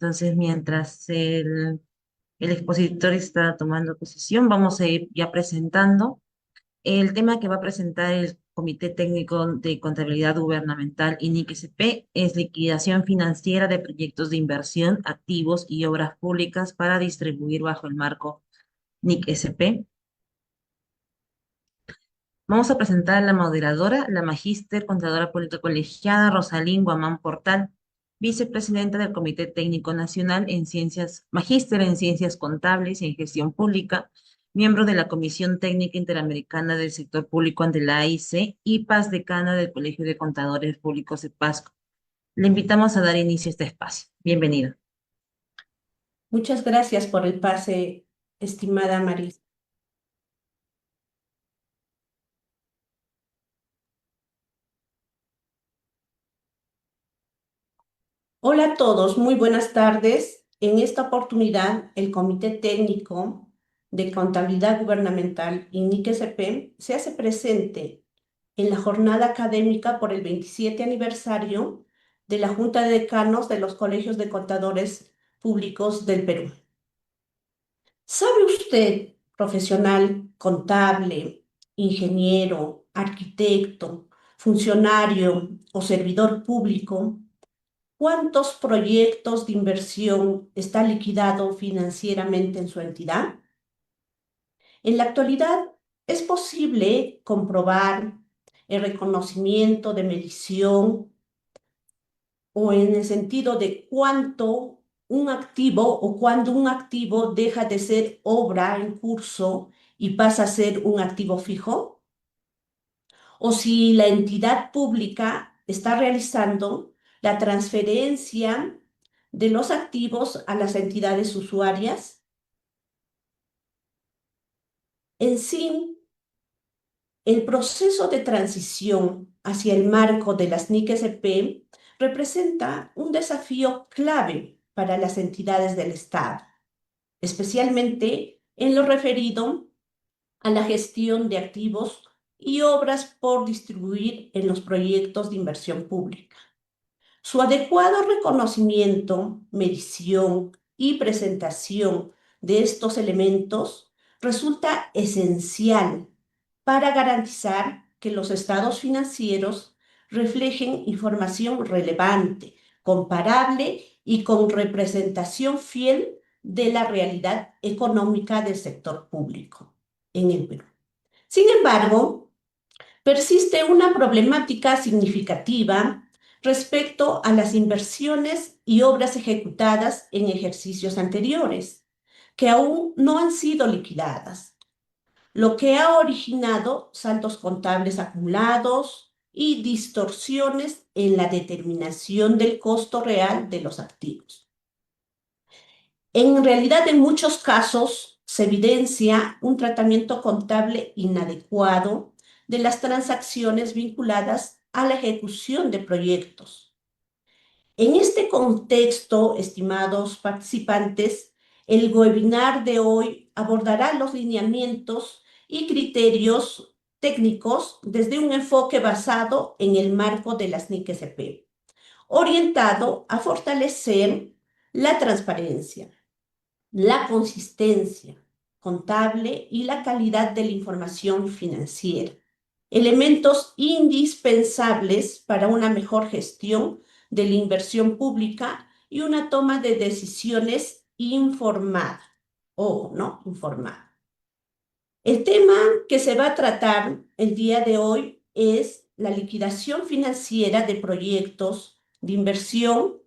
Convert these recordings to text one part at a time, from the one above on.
Entonces, mientras el expositor está tomando posición, vamos a ir ya presentando el tema que va a presentar el Comité Técnico de Contabilidad Gubernamental INIC-SP es liquidación financiera de proyectos de inversión, activos y obras públicas para distribuir bajo el marco NIC-SP. Vamos a presentar a la moderadora, la magíster contadora pública colegiada Rosalín Guamán Portal, vicepresidenta del Comité Técnico Nacional en Ciencias, magíster en Ciencias Contables y en Gestión Pública, miembro de la Comisión Técnica Interamericana del Sector Público ante la AIC y paz decana del Colegio de Contadores Públicos de Pasco. Le invitamos a dar inicio a este espacio. Bienvenida. Muchas gracias por el pase, estimada Maris. Hola a todos, muy buenas tardes. En esta oportunidad, el Comité Técnico de Contabilidad Gubernamental, INIC-SP, se hace presente en la jornada académica por el 27 aniversario de la Junta de Decanos de los Colegios de Contadores Públicos del Perú. ¿Sabe usted, profesional contable, ingeniero, arquitecto, funcionario o servidor público, cuántos proyectos de inversión está liquidado financieramente en su entidad? En la actualidad, es posible comprobar el reconocimiento de medición o en el sentido de cuánto un activo o cuando un activo deja de ser obra en curso y pasa a ser un activo fijo, o si la entidad pública está realizando la transferencia de los activos a las entidades usuarias. En sí, el proceso de transición hacia el marco de las NIC-SP representa un desafío clave para las entidades del Estado, especialmente en lo referido a la gestión de activos y obras por distribuir en los proyectos de inversión pública. Su adecuado reconocimiento, medición y presentación de estos elementos resulta esencial para garantizar que los estados financieros reflejen información relevante, comparable y con representación fiel de la realidad económica del sector público en el Perú. Sin embargo, persiste una problemática significativa respecto a las inversiones y obras ejecutadas en ejercicios anteriores, que aún no han sido liquidadas, lo que ha originado saldos contables acumulados y distorsiones en la determinación del costo real de los activos. En realidad, en muchos casos, se evidencia un tratamiento contable inadecuado de las transacciones vinculadas a la ejecución de proyectos. En este contexto, estimados participantes, el webinar de hoy abordará los lineamientos y criterios técnicos desde un enfoque basado en el marco de las NIC-SP, orientado a fortalecer la transparencia, la consistencia contable y la calidad de la información financiera, elementos indispensables para una mejor gestión de la inversión pública y una toma de decisiones informada. Ojo, ¿no? Informada. El tema que se va a tratar el día de hoy es la liquidación financiera de proyectos de inversión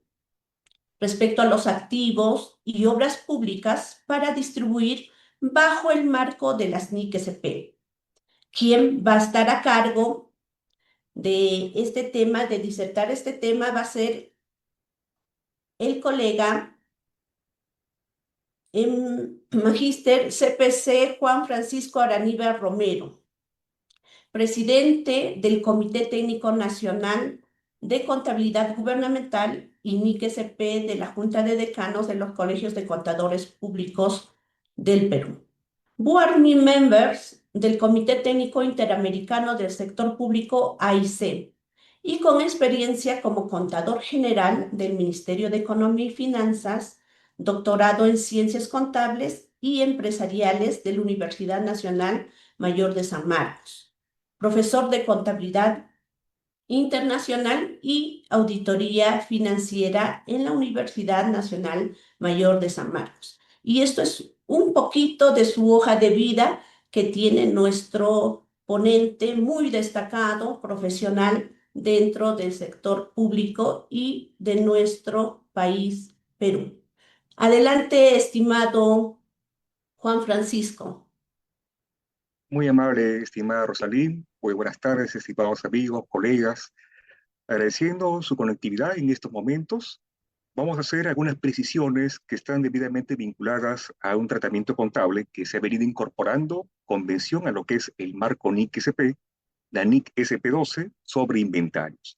respecto a los activos y obras públicas para distribuir bajo el marco de las NIC-SP. Quien va a estar a cargo de este tema, de disertar este tema, va a ser el colega magíster CPC Juan Francisco Araníbar Romero, presidente del Comité Técnico Nacional de Contabilidad Gubernamental y NIC-SP de la Junta de Decanos de los Colegios de Contadores Públicos del Perú. Board Members del Comité Técnico Interamericano del Sector Público AIC y con experiencia como contador general del Ministerio de Economía y Finanzas, doctorado en Ciencias Contables y Empresariales de la Universidad Nacional Mayor de San Marcos, profesor de Contabilidad Internacional y Auditoría Financiera en la Universidad Nacional Mayor de San Marcos. Y esto es un poquito de su hoja de vida que tiene nuestro ponente muy destacado, profesional dentro del sector público y de nuestro país, Perú. Adelante, estimado Juan Francisco. Muy amable, estimada Rosalí. Muy buenas tardes, estimados amigos, colegas. Agradeciendo su conectividad en estos momentos, vamos a hacer algunas precisiones que están debidamente vinculadas a un tratamiento contable que se ha venido incorporando convención a lo que es el marco NIC-SP, la NIC SP12, sobre inventarios.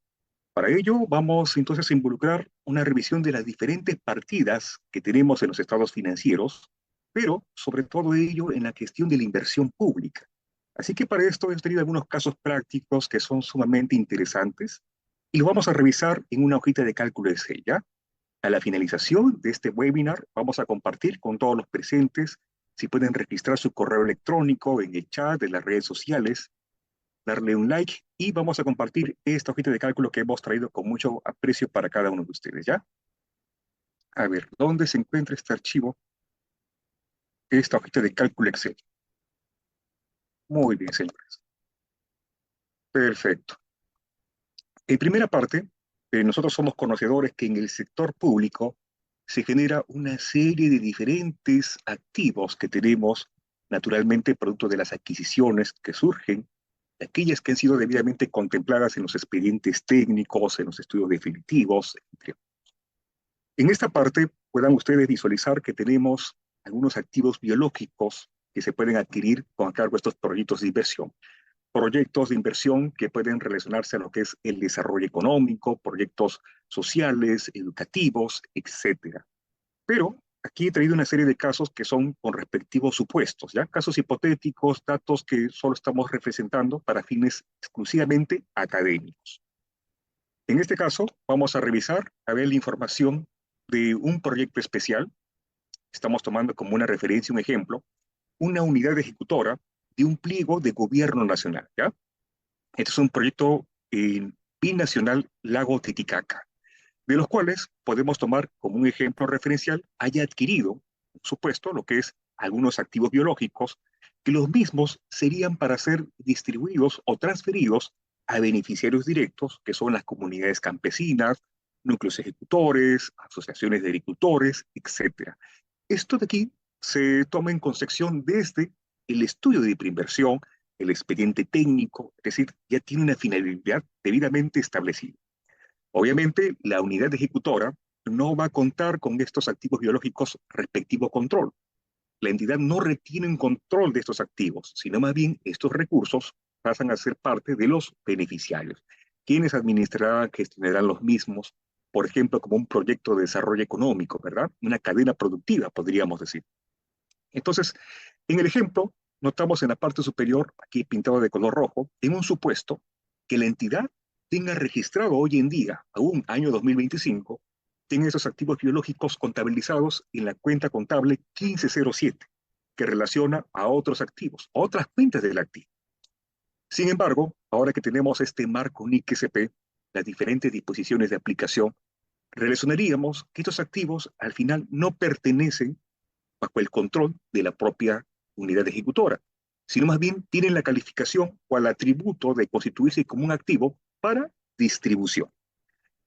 Para ello, vamos entonces a involucrar una revisión de las diferentes partidas que tenemos en los estados financieros, pero sobre todo ello en la gestión de la inversión pública. Así que para esto hemos tenido algunos casos prácticos que son sumamente interesantes y los vamos a revisar en una hojita de cálculo Excel, ¿ya? A la finalización de este webinar vamos a compartir con todos los presentes si pueden registrar su correo electrónico en el chat de las redes sociales, darle un like y vamos a compartir esta hojita de cálculo que hemos traído con mucho aprecio para cada uno de ustedes, ¿ya? A ver, ¿dónde se encuentra este archivo? Esta hojita de cálculo Excel. Muy bien, señores. Perfecto. En primera parte, nosotros somos conocedores que en el sector público se genera una serie de diferentes activos que tenemos, naturalmente producto de las adquisiciones que surgen, aquellas que han sido debidamente contempladas en los expedientes técnicos, en los estudios definitivos, entre otros. En esta parte puedan ustedes visualizar que tenemos algunos activos biológicos que se pueden adquirir con cargo a estos proyectos de inversión. Proyectos de inversión que pueden relacionarse a lo que es el desarrollo económico, proyectos sociales, educativos, etcétera. Pero aquí he traído una serie de casos que son con respectivos supuestos, ¿ya? Casos hipotéticos, datos que solo estamos representando para fines exclusivamente académicos. En este caso, vamos a revisar, a ver la información de un proyecto especial. Estamos tomando como una referencia, un ejemplo, una unidad ejecutora de un pliego de gobierno nacional, ¿ya? Este es un proyecto binacional Lago Titicaca, de los cuales podemos tomar como un ejemplo referencial, haya adquirido, por supuesto, lo que es algunos activos biológicos, que los mismos serían para ser distribuidos o transferidos a beneficiarios directos, que son las comunidades campesinas, núcleos ejecutores, asociaciones de agricultores, etcétera. Esto de aquí se toma en concepción desde el estudio de preinversión, el expediente técnico, es decir, ya tiene una finalidad debidamente establecida. Obviamente, la unidad ejecutora no va a contar con estos activos biológicos respectivo control. La entidad no retiene un control de estos activos, sino más bien estos recursos pasan a ser parte de los beneficiarios, quienes administrarán, gestionarán los mismos, por ejemplo, como un proyecto de desarrollo económico, ¿verdad? Una cadena productiva, podríamos decir. Entonces, en el ejemplo, notamos en la parte superior, aquí pintado de color rojo, en un supuesto que la entidad tenga registrado hoy en día, aún año 2025, tenga esos activos biológicos contabilizados en la cuenta contable 1507, que relaciona a otros activos, a otras cuentas del activo. Sin embargo, ahora que tenemos este marco NIC-SP, las diferentes disposiciones de aplicación, relacionaríamos que estos activos al final no pertenecen bajo el control de la propia unidad ejecutora, sino más bien tienen la calificación o el atributo de constituirse como un activo para distribución.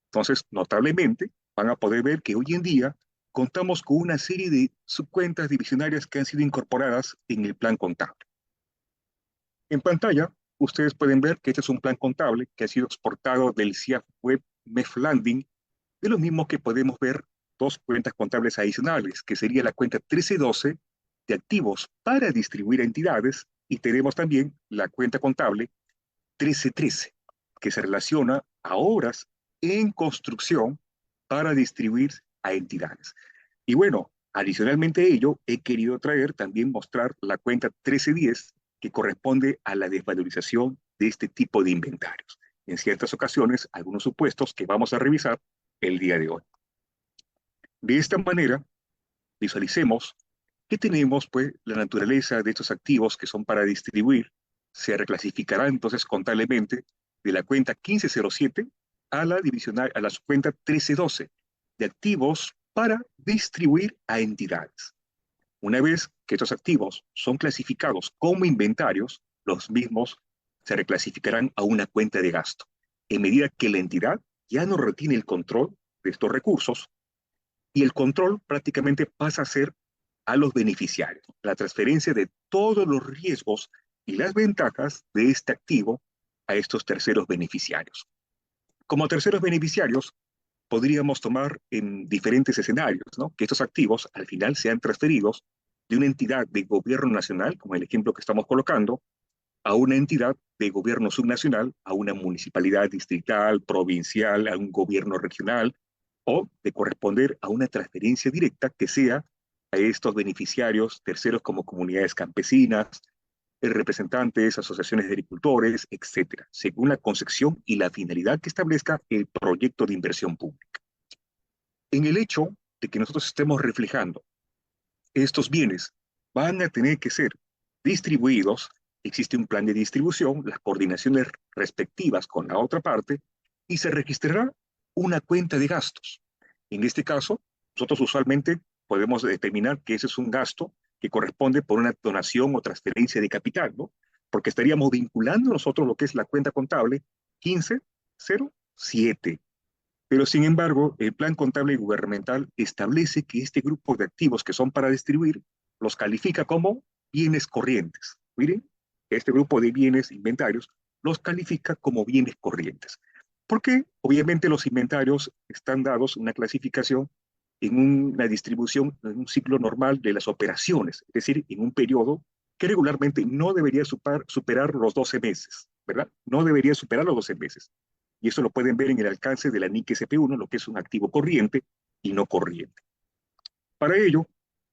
Entonces, notablemente, van a poder ver que hoy en día contamos con una serie de subcuentas divisionarias que han sido incorporadas en el plan contable. En pantalla, ustedes pueden ver que este es un plan contable que ha sido exportado del CIAF Web MEF Landing, de los mismos que podemos ver dos cuentas contables adicionales, que sería la cuenta 1312 de activos para distribuir a entidades, y tenemos también la cuenta contable 1313, que se relaciona a obras en construcción para distribuir a entidades. Y bueno, adicionalmente a ello, he querido traer también mostrar la cuenta 1310, que corresponde a la desvalorización de este tipo de inventarios. en ciertas ocasiones algunos supuestos que vamos a revisar el día de hoy. De esta manera, visualicemos que tenemos pues la naturaleza de estos activos que son para distribuir. Se reclasificará entonces contablemente de la cuenta 1507 a la divisional, a la subcuenta 1312 de activos para distribuir a entidades. Una vez que estos activos son clasificados como inventarios, los mismos se reclasificarán a una cuenta de gasto, en medida que la entidad ya no retiene el control de estos recursos y el control prácticamente pasa a ser a los beneficiarios, la transferencia de todos los riesgos y las ventajas de este activo a estos terceros beneficiarios. Como terceros beneficiarios, podríamos tomar en diferentes escenarios, ¿no? Que estos activos al final sean transferidos de una entidad de gobierno nacional, como el ejemplo que estamos colocando, a una entidad de gobierno subnacional, a una municipalidad distrital, provincial, a un gobierno regional, o de corresponder a una transferencia directa que sea a estos beneficiarios terceros como comunidades campesinas, representantes, asociaciones de agricultores, etcétera, según la concepción y la finalidad que establezca el proyecto de inversión pública. En el hecho de que nosotros estemos reflejando estos bienes van a tener que ser distribuidos, existe un plan de distribución, las coordinaciones respectivas con la otra parte, y se registrará una cuenta de gastos. En este caso, nosotros usualmente podemos determinar que ese es un gasto que corresponde por una donación o transferencia de capital, ¿no? Porque estaríamos vinculando nosotros lo que es la cuenta contable 1507. Pero sin embargo, el plan contable gubernamental establece que este grupo de activos que son para distribuir los califica como bienes corrientes. Miren, este grupo de bienes inventarios los califica como bienes corrientes. Porque obviamente los inventarios están dados una clasificación en una distribución, en un ciclo normal de las operaciones, es decir, en un periodo que regularmente no debería superar los 12 meses, ¿verdad? No debería superar los 12 meses. Y eso lo pueden ver en el alcance de la NIC SP1, lo que es un activo corriente y no corriente. Para ello,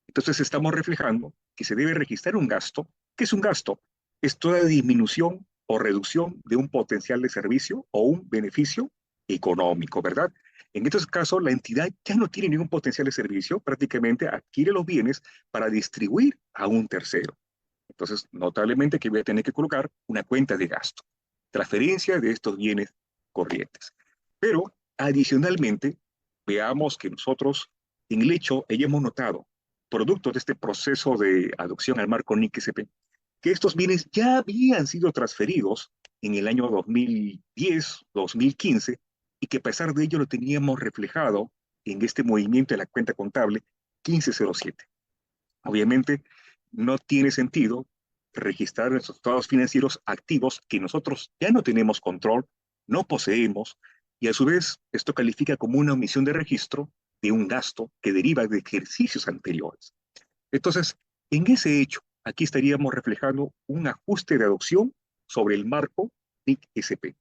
entonces estamos reflejando que se debe registrar un gasto. ¿Qué es un gasto? Es toda disminución o reducción de un potencial de servicio o un beneficio económico, ¿verdad? En estos casos, la entidad ya no tiene ningún potencial de servicio, prácticamente adquiere los bienes para distribuir a un tercero. Entonces, notablemente que voy a tener que colocar una cuenta de gasto, transferencia de estos bienes corrientes. Pero, adicionalmente, veamos que nosotros, en el hecho, hayamos notado, producto de este proceso de adopción al marco NIC-SP, que estos bienes ya habían sido transferidos en el año 2010, 2015, y que a pesar de ello lo teníamos reflejado en este movimiento de la cuenta contable 1507. Obviamente, no tiene sentido registrar nuestros estados financieros activos que nosotros ya no tenemos control, no poseemos, y a su vez esto califica como una omisión de registro de un gasto que deriva de ejercicios anteriores. Entonces, en ese hecho, aquí estaríamos reflejando un ajuste de adopción sobre el marco NIC-SP,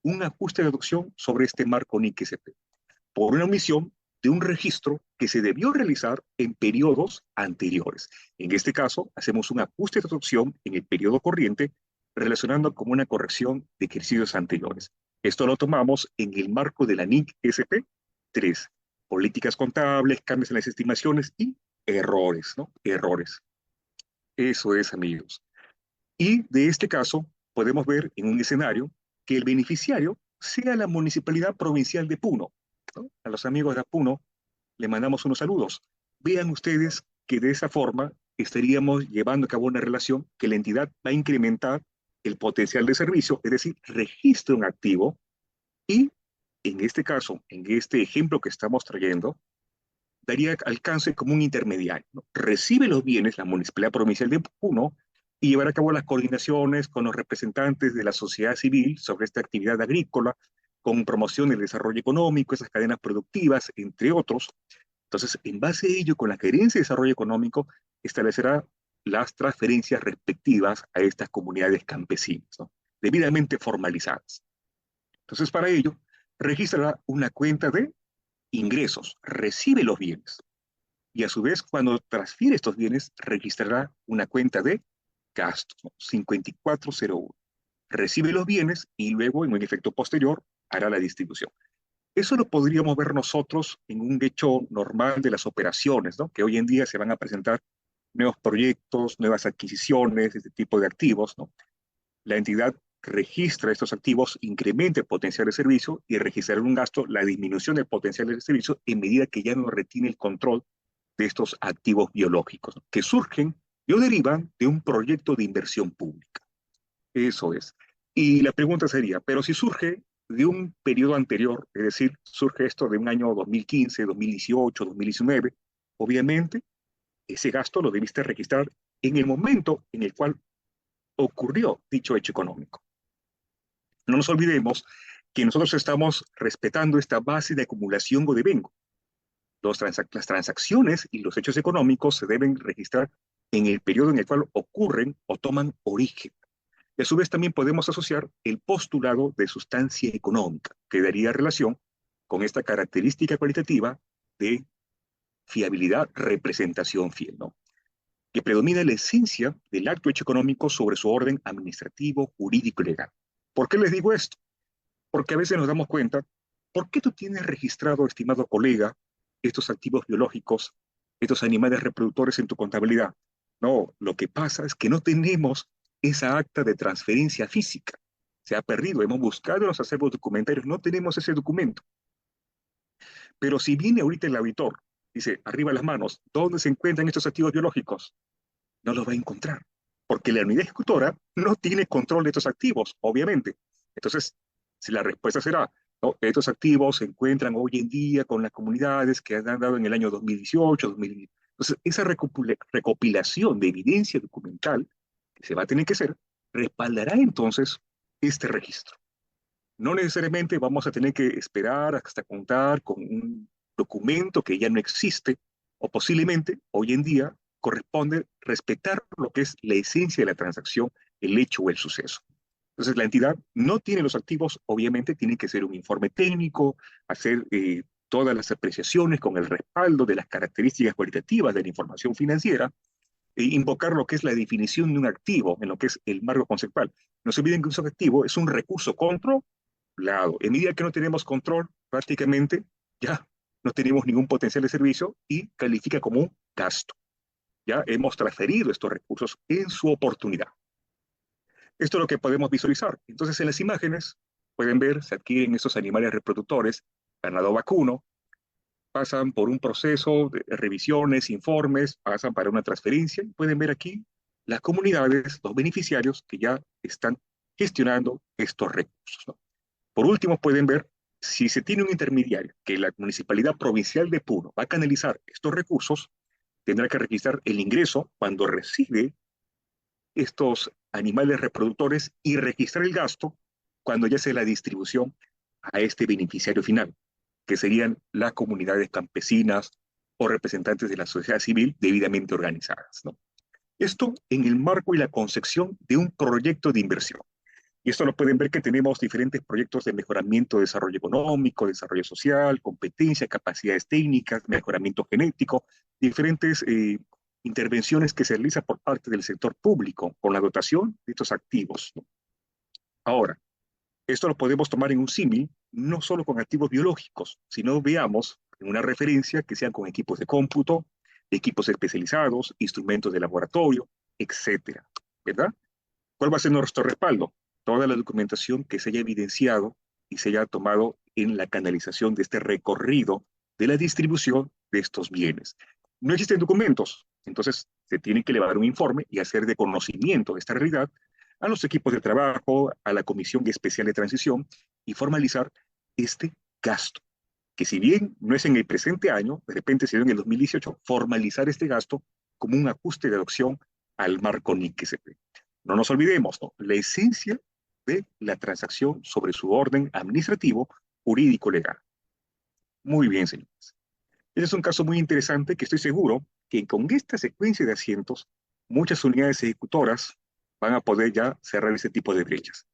un ajuste de adopción sobre este marco NIC-SP, por una omisión de un registro que se debió realizar en periodos anteriores. En este caso, hacemos un ajuste de adopción en el periodo corriente relacionando con una corrección de ejercicios anteriores. Esto lo tomamos en el marco de la NIC SP3, políticas contables, cambios en las estimaciones y errores, ¿no? Errores. Eso es, amigos. Y de este caso, podemos ver en un escenario que el beneficiario sea la Municipalidad Provincial de Puno, ¿no? A los amigos de Puno le mandamos unos saludos. Vean ustedes que de esa forma estaríamos llevando a cabo una relación que la entidad va a incrementar el potencial de servicio, es decir, registra un activo y en este caso, en este ejemplo que estamos trayendo, daría alcance como un intermediario, ¿no? Recibe los bienes la Municipalidad Provincial de Puno y llevará a cabo las coordinaciones con los representantes de la sociedad civil sobre esta actividad agrícola, con promoción del desarrollo económico, esas cadenas productivas, entre otros. Entonces, en base a ello, con la Gerencia de Desarrollo Económico, establecerá las transferencias respectivas a estas comunidades campesinas, ¿no? Debidamente formalizadas. Entonces, para ello, registrará una cuenta de ingresos, recibe los bienes. Y a su vez, cuando transfiere estos bienes, registrará una cuenta de gastos, ¿no? 5401. recibe los bienes y luego, en un efecto posterior, hará la distribución. Eso lo podríamos ver nosotros en un hecho normal de las operaciones, ¿no? Que hoy en día se van a presentar nuevos proyectos, nuevas adquisiciones, este tipo de activos, ¿no? La entidad registra estos activos, incrementa el potencial de servicio y registrar un gasto, la disminución del potencial de servicio en medida que ya no retiene el control de estos activos biológicos, ¿no? Que surgen o derivan de un proyecto de inversión pública. Eso es. Y la pregunta sería, pero si surge de un periodo anterior, es decir, surge esto de un año 2015, 2018, 2019, obviamente ese gasto lo debiste registrar en el momento en el cual ocurrió dicho hecho económico. No nos olvidemos que nosotros estamos respetando esta base de acumulación o devengo. Las transacciones y los hechos económicos se deben registrar en el periodo en el cual ocurren o toman origen. Y a su vez también podemos asociar el postulado de sustancia económica, que daría relación con esta característica cualitativa de fiabilidad, representación fiel, ¿no? Que predomina la esencia del acto hecho económico sobre su orden administrativo, jurídico y legal. ¿Por qué les digo esto? Porque a veces nos damos cuenta, ¿por qué tú tienes registrado, estimado colega, estos activos biológicos, estos animales reproductores en tu contabilidad? No, lo que pasa es que no tenemos esa acta de transferencia física. Se ha perdido, hemos buscado en los acervos documentarios, no tenemos ese documento. Pero si viene ahorita el auditor, dice, arriba las manos, ¿dónde se encuentran estos activos biológicos? No los va a encontrar, porque la unidad ejecutora no tiene control de estos activos, obviamente. Entonces, si la respuesta será, no, estos activos se encuentran hoy en día con las comunidades que han dado en el año 2018, 2020. Entonces, esa recopilación de evidencia documental que se va a tener que hacer, respaldará entonces este registro. No necesariamente vamos a tener que esperar hasta contar con un documento que ya no existe, o posiblemente hoy en día corresponde respetar lo que es la esencia de la transacción, el hecho o el suceso. Entonces, la entidad no tiene los activos, obviamente tiene que hacer un informe técnico, hacer todas las apreciaciones con el respaldo de las características cualitativas de la información financiera, e invocar lo que es la definición de un activo en lo que es el marco conceptual. No se olviden que un activo es un recurso controlado. En medida que no tenemos control, prácticamente ya no tenemos ningún potencial de servicio y califica como un gasto. Ya hemos transferido estos recursos en su oportunidad. Esto es lo que podemos visualizar. Entonces, en las imágenes pueden ver, se adquieren estos animales reproductores, ganado vacuno, pasan por un proceso de revisiones, informes, pasan para una transferencia. Y pueden ver aquí las comunidades, los beneficiarios que ya están gestionando estos recursos, ¿no? Por último, pueden ver si se tiene un intermediario que la Municipalidad Provincial de Puno va a canalizar estos recursos, tendrá que registrar el ingreso cuando recibe estos animales reproductores y registrar el gasto cuando ya sea la distribución a este beneficiario final, que serían las comunidades campesinas o representantes de la sociedad civil debidamente organizadas, ¿no? Esto en el marco y la concepción de un proyecto de inversión. Y esto lo pueden ver que tenemos diferentes proyectos de mejoramiento, desarrollo económico, desarrollo social, competencia, capacidades técnicas, mejoramiento genético, diferentes intervenciones que se realizan por parte del sector público con la dotación de estos activos, ¿no? Ahora, esto lo podemos tomar en un símil, no solo con activos biológicos, sino veamos en una referencia que sean con equipos de cómputo, equipos especializados, instrumentos de laboratorio, etcétera, ¿verdad? ¿Cuál va a ser nuestro respaldo? Toda la documentación que se haya evidenciado y se haya tomado en la canalización de este recorrido de la distribución de estos bienes. No existen documentos, entonces se tiene que elevar un informe y hacer de conocimiento de esta realidad a los equipos de trabajo, a la Comisión Especial de Transición y formalizar este gasto, que si bien no es en el presente año, de repente se dio en el 2018, formalizar este gasto como un ajuste de adopción al marco NIC-SP. No nos olvidemos, ¿no?, la esencia de la transacción sobre su orden administrativo, jurídico, legal. Muy bien, señores. Este es un caso muy interesante que estoy seguro que con esta secuencia de asientos, muchas unidades ejecutoras van a poder ya cerrar ese tipo de brechas.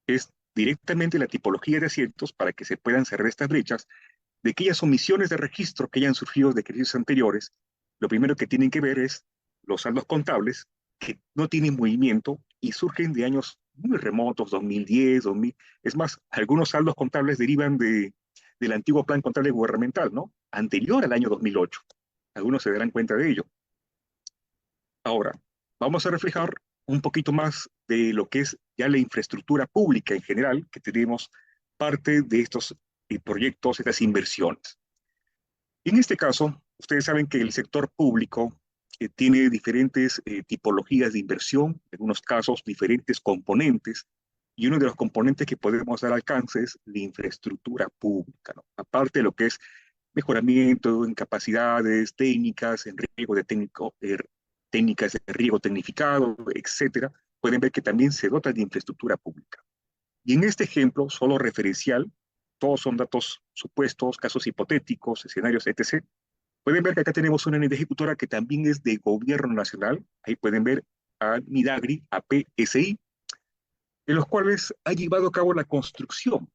Es directamente la tipología de asientos para que se puedan cerrar estas brechas de aquellas omisiones de registro que hayan surgido de ejercicios anteriores. Lo primero que tienen que ver es los saldos contables que no tienen movimiento y surgen de años muy remotos, 2010, 2000. Es más, algunos saldos contables derivan del antiguo plan contable gubernamental, ¿no? Anterior al año 2008. Algunos se darán cuenta de ello. Ahora, vamos a reflejar un poquito más de lo que es ya la infraestructura pública en general, que tenemos parte de estos proyectos, estas inversiones. En este caso, ustedes saben que el sector público tiene diferentes tipologías de inversión, en algunos casos diferentes componentes, y uno de los componentes que podemos dar alcance es la infraestructura pública, ¿no? Aparte de lo que es mejoramiento en capacidades técnicas, en riego de técnicas de riego tecnificado, etcétera, pueden ver que también se dota de infraestructura pública. Y en este ejemplo, solo referencial, todos son datos supuestos, casos hipotéticos, escenarios, etc. Pueden ver que acá tenemos una unidad ejecutora que también es de gobierno nacional. Ahí pueden ver a Midagri, a PSI, en los cuales ha llevado a cabo la construcción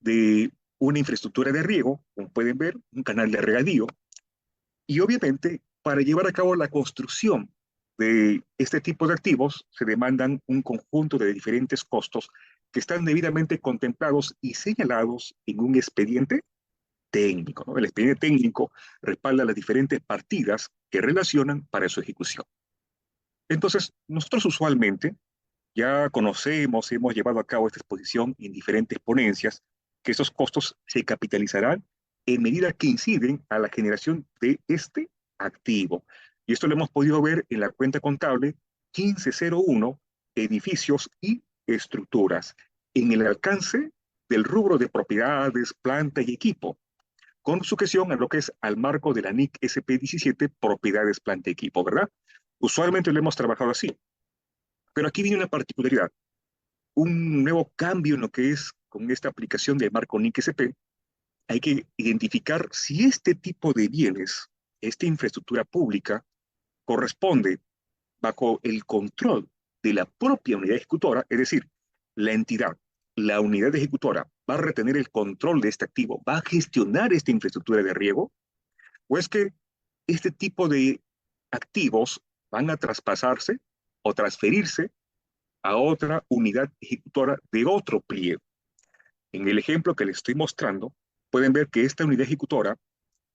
de una infraestructura de riego, como pueden ver, un canal de regadío, y obviamente para llevar a cabo la construcción de este tipo de activos se demandan un conjunto de diferentes costos que están debidamente contemplados y señalados en un expediente técnico, ¿no? El expediente técnico respalda las diferentes partidas que relacionan para su ejecución. Entonces, nosotros usualmente ya conocemos, hemos llevado a cabo esta exposición en diferentes ponencias, que esos costos se capitalizarán en medida que inciden a la generación de este activo. Y esto lo hemos podido ver en la cuenta contable 1501, edificios y estructuras, en el alcance del rubro de propiedades, planta y equipo, con sujeción a lo que es al marco de la NIC SP17, propiedades, planta y equipo, ¿verdad? Usualmente lo hemos trabajado así. Pero aquí viene una particularidad, un nuevo cambio en lo que es con esta aplicación del marco NIC SP. Hay que identificar si este tipo de bienes, esta infraestructura pública, corresponde bajo el control de la propia unidad ejecutora, es decir, la entidad, la unidad ejecutora va a retener el control de este activo, va a gestionar esta infraestructura de riego, o es que este tipo de activos van a traspasarse o transferirse a otra unidad ejecutora de otro pliego. En el ejemplo que les estoy mostrando, pueden ver que esta unidad ejecutora,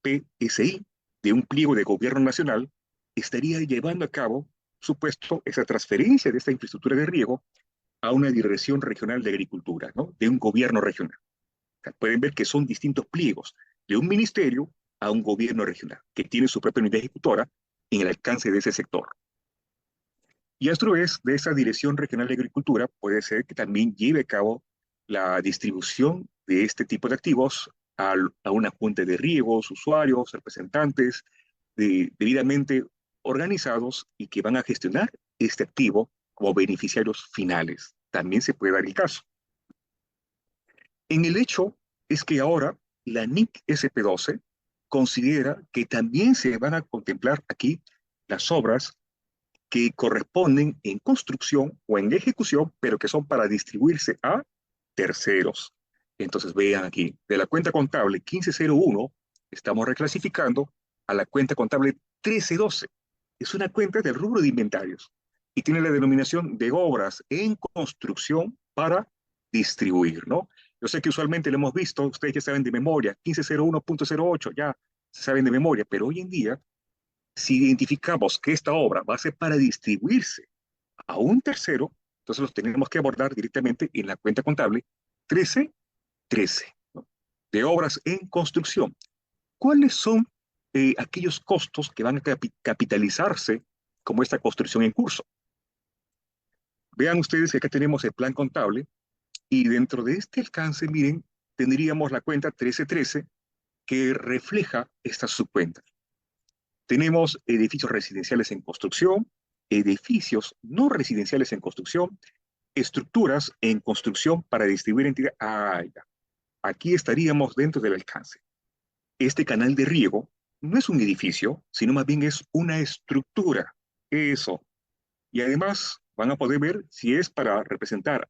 PSI, de un pliego de gobierno nacional, estaría llevando a cabo, supuesto, esa transferencia de esta infraestructura de riego a una dirección regional de agricultura, ¿no? De un gobierno regional. O sea, pueden ver que son distintos pliegos, de un ministerio a un gobierno regional, que tiene su propia unidad ejecutora en el alcance de ese sector. Y a su vez, de esa Dirección Regional de Agricultura, puede ser que también lleve a cabo la distribución de este tipo de activos a una junta de riegos, usuarios, representantes debidamente organizados y que van a gestionar este activo como beneficiarios finales. También se puede dar el caso. En el hecho es que ahora la NIC SP12 considera que también se van a contemplar aquí las obras que corresponden en construcción o en ejecución, pero que son para distribuirse a terceros. Entonces vean aquí, de la cuenta contable 1501, estamos reclasificando a la cuenta contable 1312. Es una cuenta del rubro de inventarios y tiene la denominación de obras en construcción para distribuir, ¿no? Yo sé que usualmente lo hemos visto, ustedes ya saben de memoria, 1501.08, ya saben de memoria, pero hoy en día si identificamos que esta obra va a ser para distribuirse a un tercero, entonces los tenemos que abordar directamente en la cuenta contable 1313, ¿no? De obras en construcción. ¿Cuáles son aquellos costos que van a capitalizarse como esta construcción en curso? Vean ustedes que acá tenemos el plan contable y dentro de este alcance, miren, tendríamos la cuenta 1313 que refleja estas subcuentas. Tenemos edificios residenciales en construcción, edificios no residenciales en construcción, estructuras en construcción para distribuir entidades. Ah, ya. Aquí estaríamos dentro del alcance. Este canal de riego no es un edificio, sino más bien es una estructura. Eso. Y además van a poder ver si es para representar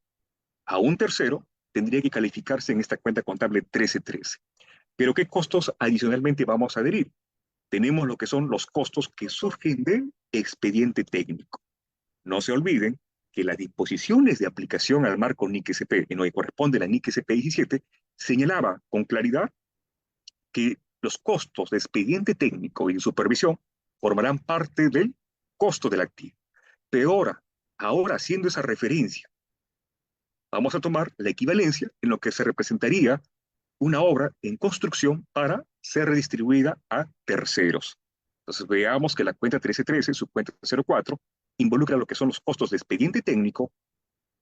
a un tercero, tendría que calificarse en esta cuenta contable 1313. Pero ¿qué costos adicionalmente vamos a adherir? Tenemos lo que son los costos que surgen del expediente técnico. No se olviden que las disposiciones de aplicación al marco NIC-SP, en lo que corresponde a la NIC-SP 17, señalaba con claridad que los costos de expediente técnico y de supervisión formarán parte del costo del activo. Pero ahora haciendo esa referencia, vamos a tomar la equivalencia en lo que se representaría una obra en construcción para ser redistribuida a terceros. Entonces veamos que la cuenta 1313, su cuenta 04, involucra lo que son los costos de expediente técnico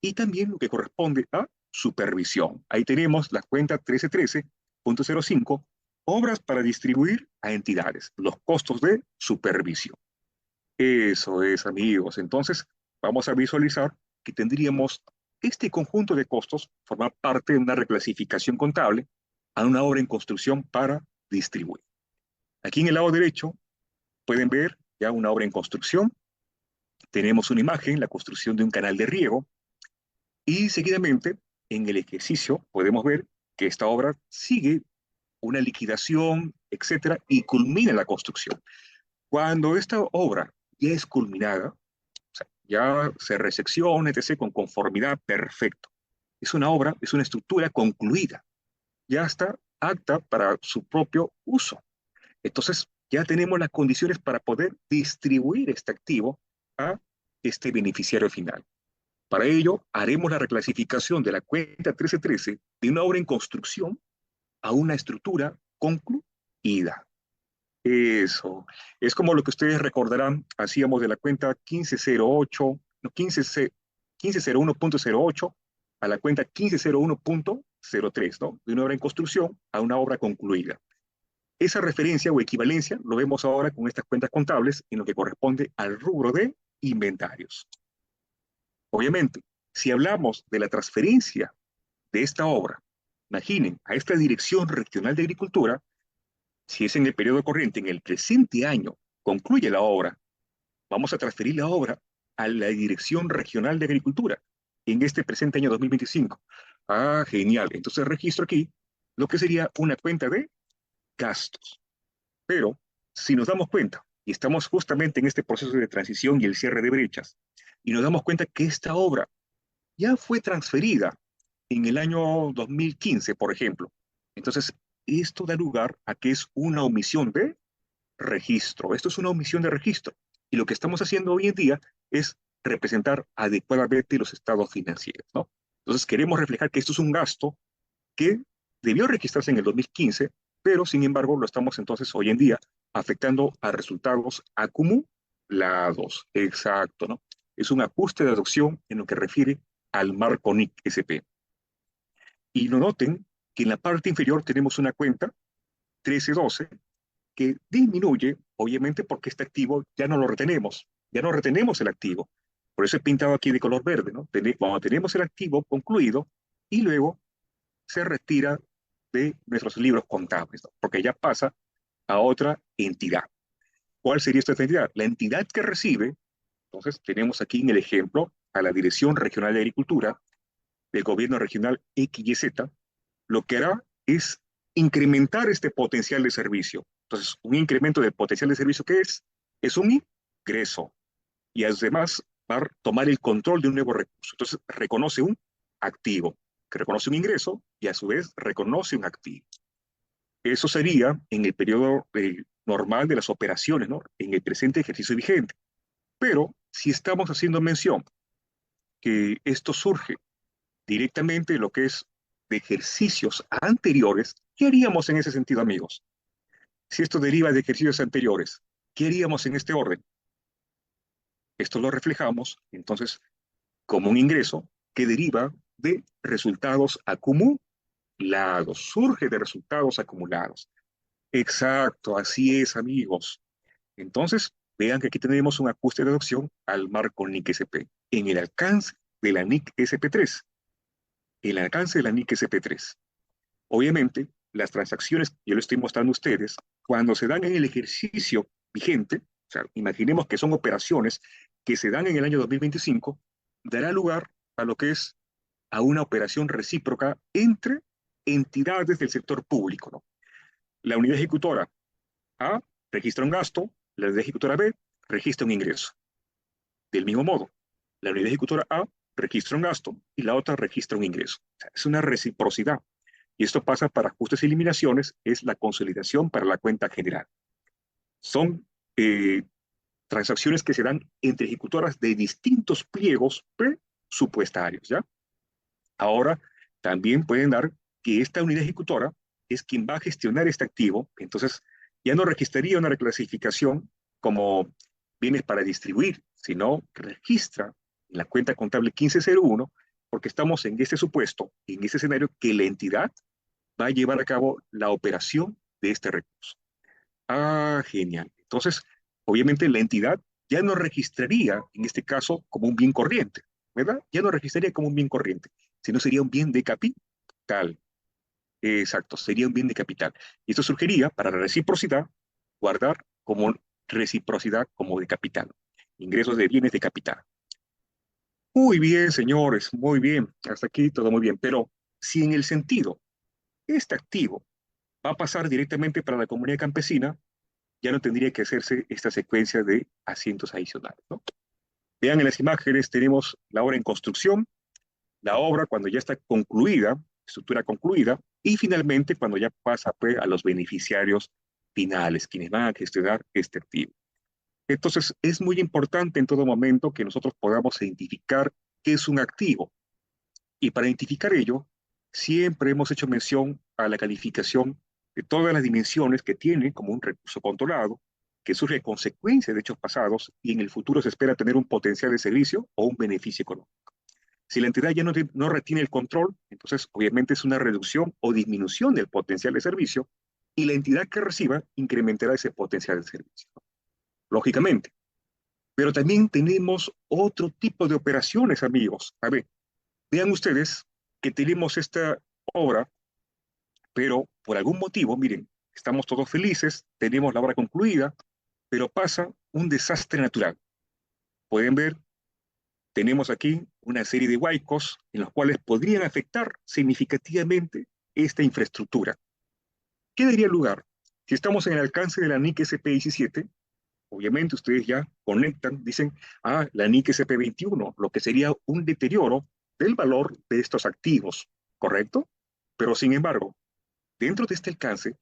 y también lo que corresponde a supervisión. Ahí tenemos la cuenta 1313.05, obras para distribuir a entidades, los costos de supervisión. Eso es, amigos. Entonces, vamos a visualizar que tendríamos este conjunto de costos formar parte de una reclasificación contable a una obra en construcción para distribuir. Aquí en el lado derecho pueden ver ya una obra en construcción. Tenemos una imagen, la construcción de un canal de riego, y seguidamente en el ejercicio podemos ver que esta obra sigue una liquidación, etcétera, y culmina la construcción. Cuando esta obra ya es culminada, o sea, ya se resecciona, etc., con conformidad, perfecto. Es una obra, es una estructura concluida, ya está apta para su propio uso. Entonces, ya tenemos las condiciones para poder distribuir este activo a este beneficiario final. Para ello, haremos la reclasificación de la cuenta 1313 de una obra en construcción a una estructura concluida. Eso. Es como lo que ustedes recordarán, hacíamos de la cuenta 1508, no, 1501.08 a la cuenta 1501.03, ¿no? De una obra en construcción a una obra concluida. Esa referencia o equivalencia lo vemos ahora con estas cuentas contables en lo que corresponde al rubro de inventarios. Obviamente, si hablamos de la transferencia de esta obra, imaginen, a esta Dirección Regional de Agricultura, si es en el periodo corriente, en el presente año, concluye la obra, vamos a transferir la obra a la Dirección Regional de Agricultura en este presente año 2025. Ah, genial. Entonces registro aquí lo que sería una cuenta de gastos. Pero si nos damos cuenta, y estamos justamente en este proceso de transición y el cierre de brechas, y nos damos cuenta que esta obra ya fue transferida en el año 2015, por ejemplo. Entonces, esto da lugar a que es una omisión de registro. Esto es una omisión de registro. Y lo que estamos haciendo hoy en día es representar adecuadamente los estados financieros, ¿no? Entonces, queremos reflejar que esto es un gasto que debió registrarse en el 2015, pero sin embargo lo estamos entonces hoy en día afectando a resultados acumulados. Exacto, ¿no? Es un ajuste de adopción en lo que refiere al marco NIC-SP. Y no noten que en la parte inferior tenemos una cuenta 1312 que disminuye, obviamente porque este activo ya no lo retenemos, ya no retenemos el activo. Por eso he pintado aquí de color verde, ¿no? Cuando tenemos el activo concluido y luego se retira de nuestros libros contables, ¿no? Porque ya pasa a otra entidad. ¿Cuál sería esta entidad? La entidad que recibe, entonces tenemos aquí en el ejemplo a la Dirección Regional de Agricultura del Gobierno Regional X y Z, lo que hará es incrementar este potencial de servicio. Entonces, un incremento del potencial de servicio, ¿qué es? Es un ingreso. Y además va a tomar el control de un nuevo recurso. Entonces, reconoce un activo, que reconoce un ingreso y a su vez reconoce un activo. Eso sería en el periodo normal de las operaciones, ¿no? En el presente ejercicio vigente. Pero si estamos haciendo mención que esto surge directamente de lo que es de ejercicios anteriores, ¿qué haríamos en ese sentido, amigos? Si esto deriva de ejercicios anteriores, ¿qué haríamos en este orden? Esto lo reflejamos, entonces, como un ingreso que deriva de resultados acumulados, surge de resultados acumulados. Exacto, así es, amigos. Entonces, vean que aquí tenemos un ajuste de adopción al marco NIC-SP en el alcance de la NIC-SP3. El alcance de la NIC-SP3. Obviamente, las transacciones que yo les estoy mostrando a ustedes, cuando se dan en el ejercicio vigente, o sea, imaginemos que son operaciones que se dan en el año 2025, dará lugar a lo que es a una operación recíproca entre entidades del sector público, ¿no? La unidad ejecutora A registra un gasto, la unidad ejecutora B registra un ingreso. Del mismo modo, La unidad ejecutora A registra un gasto y la otra registra un ingreso. O sea, es una reciprocidad. Y esto pasa para ajustes y eliminaciones, es la consolidación para la cuenta general. Son transacciones que se dan entre ejecutoras de distintos pliegos presupuestarios, ¿ya? Ahora, también pueden dar que esta unidad ejecutora es quien va a gestionar este activo, entonces ya no registraría una reclasificación como bienes para distribuir, sino registra en la cuenta contable 1501, porque estamos en este supuesto, en este escenario, que la entidad va a llevar a cabo la operación de este recurso. Ah, genial. Entonces, obviamente la entidad ya no registraría, en este caso, como un bien corriente, ¿verdad? Ya no registraría como un bien corriente, sino sería un bien de capital. Exacto, sería un bien de capital. Y esto surgiría para la reciprocidad, guardar como reciprocidad como de capital. Ingresos de bienes de capital. Muy bien, señores, muy bien. Hasta aquí todo muy bien. Pero si en el sentido, este activo va a pasar directamente para la comunidad campesina, ya no tendría que hacerse esta secuencia de asientos adicionales, ¿no? Vean en las imágenes, tenemos la obra en construcción, la obra cuando ya está concluida, estructura concluida, y finalmente cuando ya pasa pues, a los beneficiarios finales, quienes van a gestionar este activo. Entonces, es muy importante en todo momento que nosotros podamos identificar qué es un activo. Y para identificar ello, siempre hemos hecho mención a la calificación de todas las dimensiones que tiene como un recurso controlado, que surge a consecuencia de hechos pasados y en el futuro se espera tener un potencial de servicio o un beneficio económico. Si la entidad ya no retiene el control, entonces obviamente es una reducción o disminución del potencial de servicio y la entidad que reciba incrementará ese potencial de servicio, lógicamente. Pero también tenemos otro tipo de operaciones, amigos. A ver, vean ustedes que tenemos esta obra, pero por algún motivo, miren, estamos todos felices, tenemos la obra concluida, pero pasa un desastre natural. Pueden ver, tenemos aquí una serie de huaicos en los cuales podrían afectar significativamente esta infraestructura. ¿Qué daría lugar? Si estamos en el alcance de la NIC SP17, obviamente ustedes ya conectan, dicen, la NIC SP21, lo que sería un deterioro del valor de estos activos, ¿correcto? Pero sin embargo, dentro de este alcance,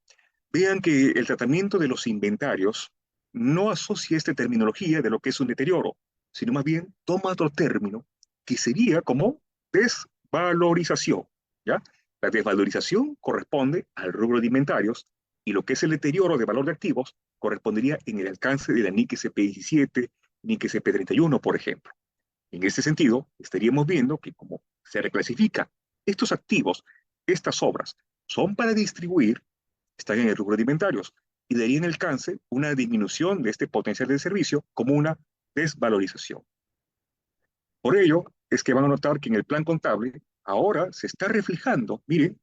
vean que el tratamiento de los inventarios no asocia esta terminología de lo que es un deterioro, sino más bien toma otro término que sería como desvalorización, ¿ya? La desvalorización corresponde al rubro de inventarios y lo que es el deterioro de valor de activos correspondería en el alcance de la NIC CP17, NIC CP31, por ejemplo. En este sentido, estaríamos viendo que como se reclasifica estos activos, estas obras, son para distribuir, están en el rubro de inventarios y darían alcance una disminución de este potencial de servicio como una desvalorización. Por ello, es que van a notar que en el plan contable ahora se está reflejando, miren,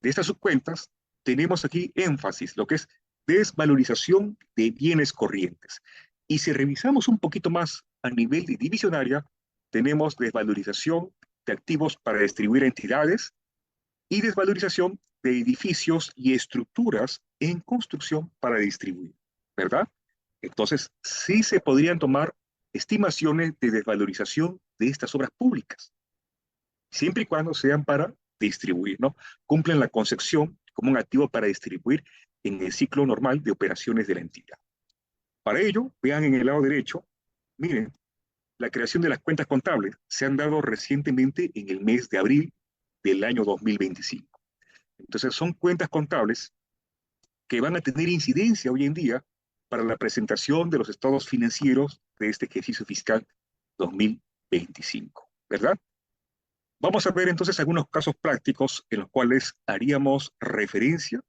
de estas subcuentas tenemos aquí énfasis, lo que es desvalorización de bienes corrientes. Y si revisamos un poquito más a nivel de divisionaria, tenemos desvalorización de activos para distribuir a entidades y desvalorización de edificios y estructuras en construcción para distribuir, ¿verdad? Entonces, sí se podrían tomar estimaciones de desvalorización de estas obras públicas, siempre y cuando sean para distribuir, ¿no? Cumplen la concepción como un activo para distribuir en el ciclo normal de operaciones de la entidad. Para ello, vean en el lado derecho, miren, la creación de las cuentas contables se han dado recientemente en el mes de abril del año 2025. Entonces, son cuentas contables que van a tener incidencia hoy en día para la presentación de los estados financieros de este ejercicio fiscal 2025, ¿verdad? Vamos a ver entonces algunos casos prácticos en los cuales haríamos referencia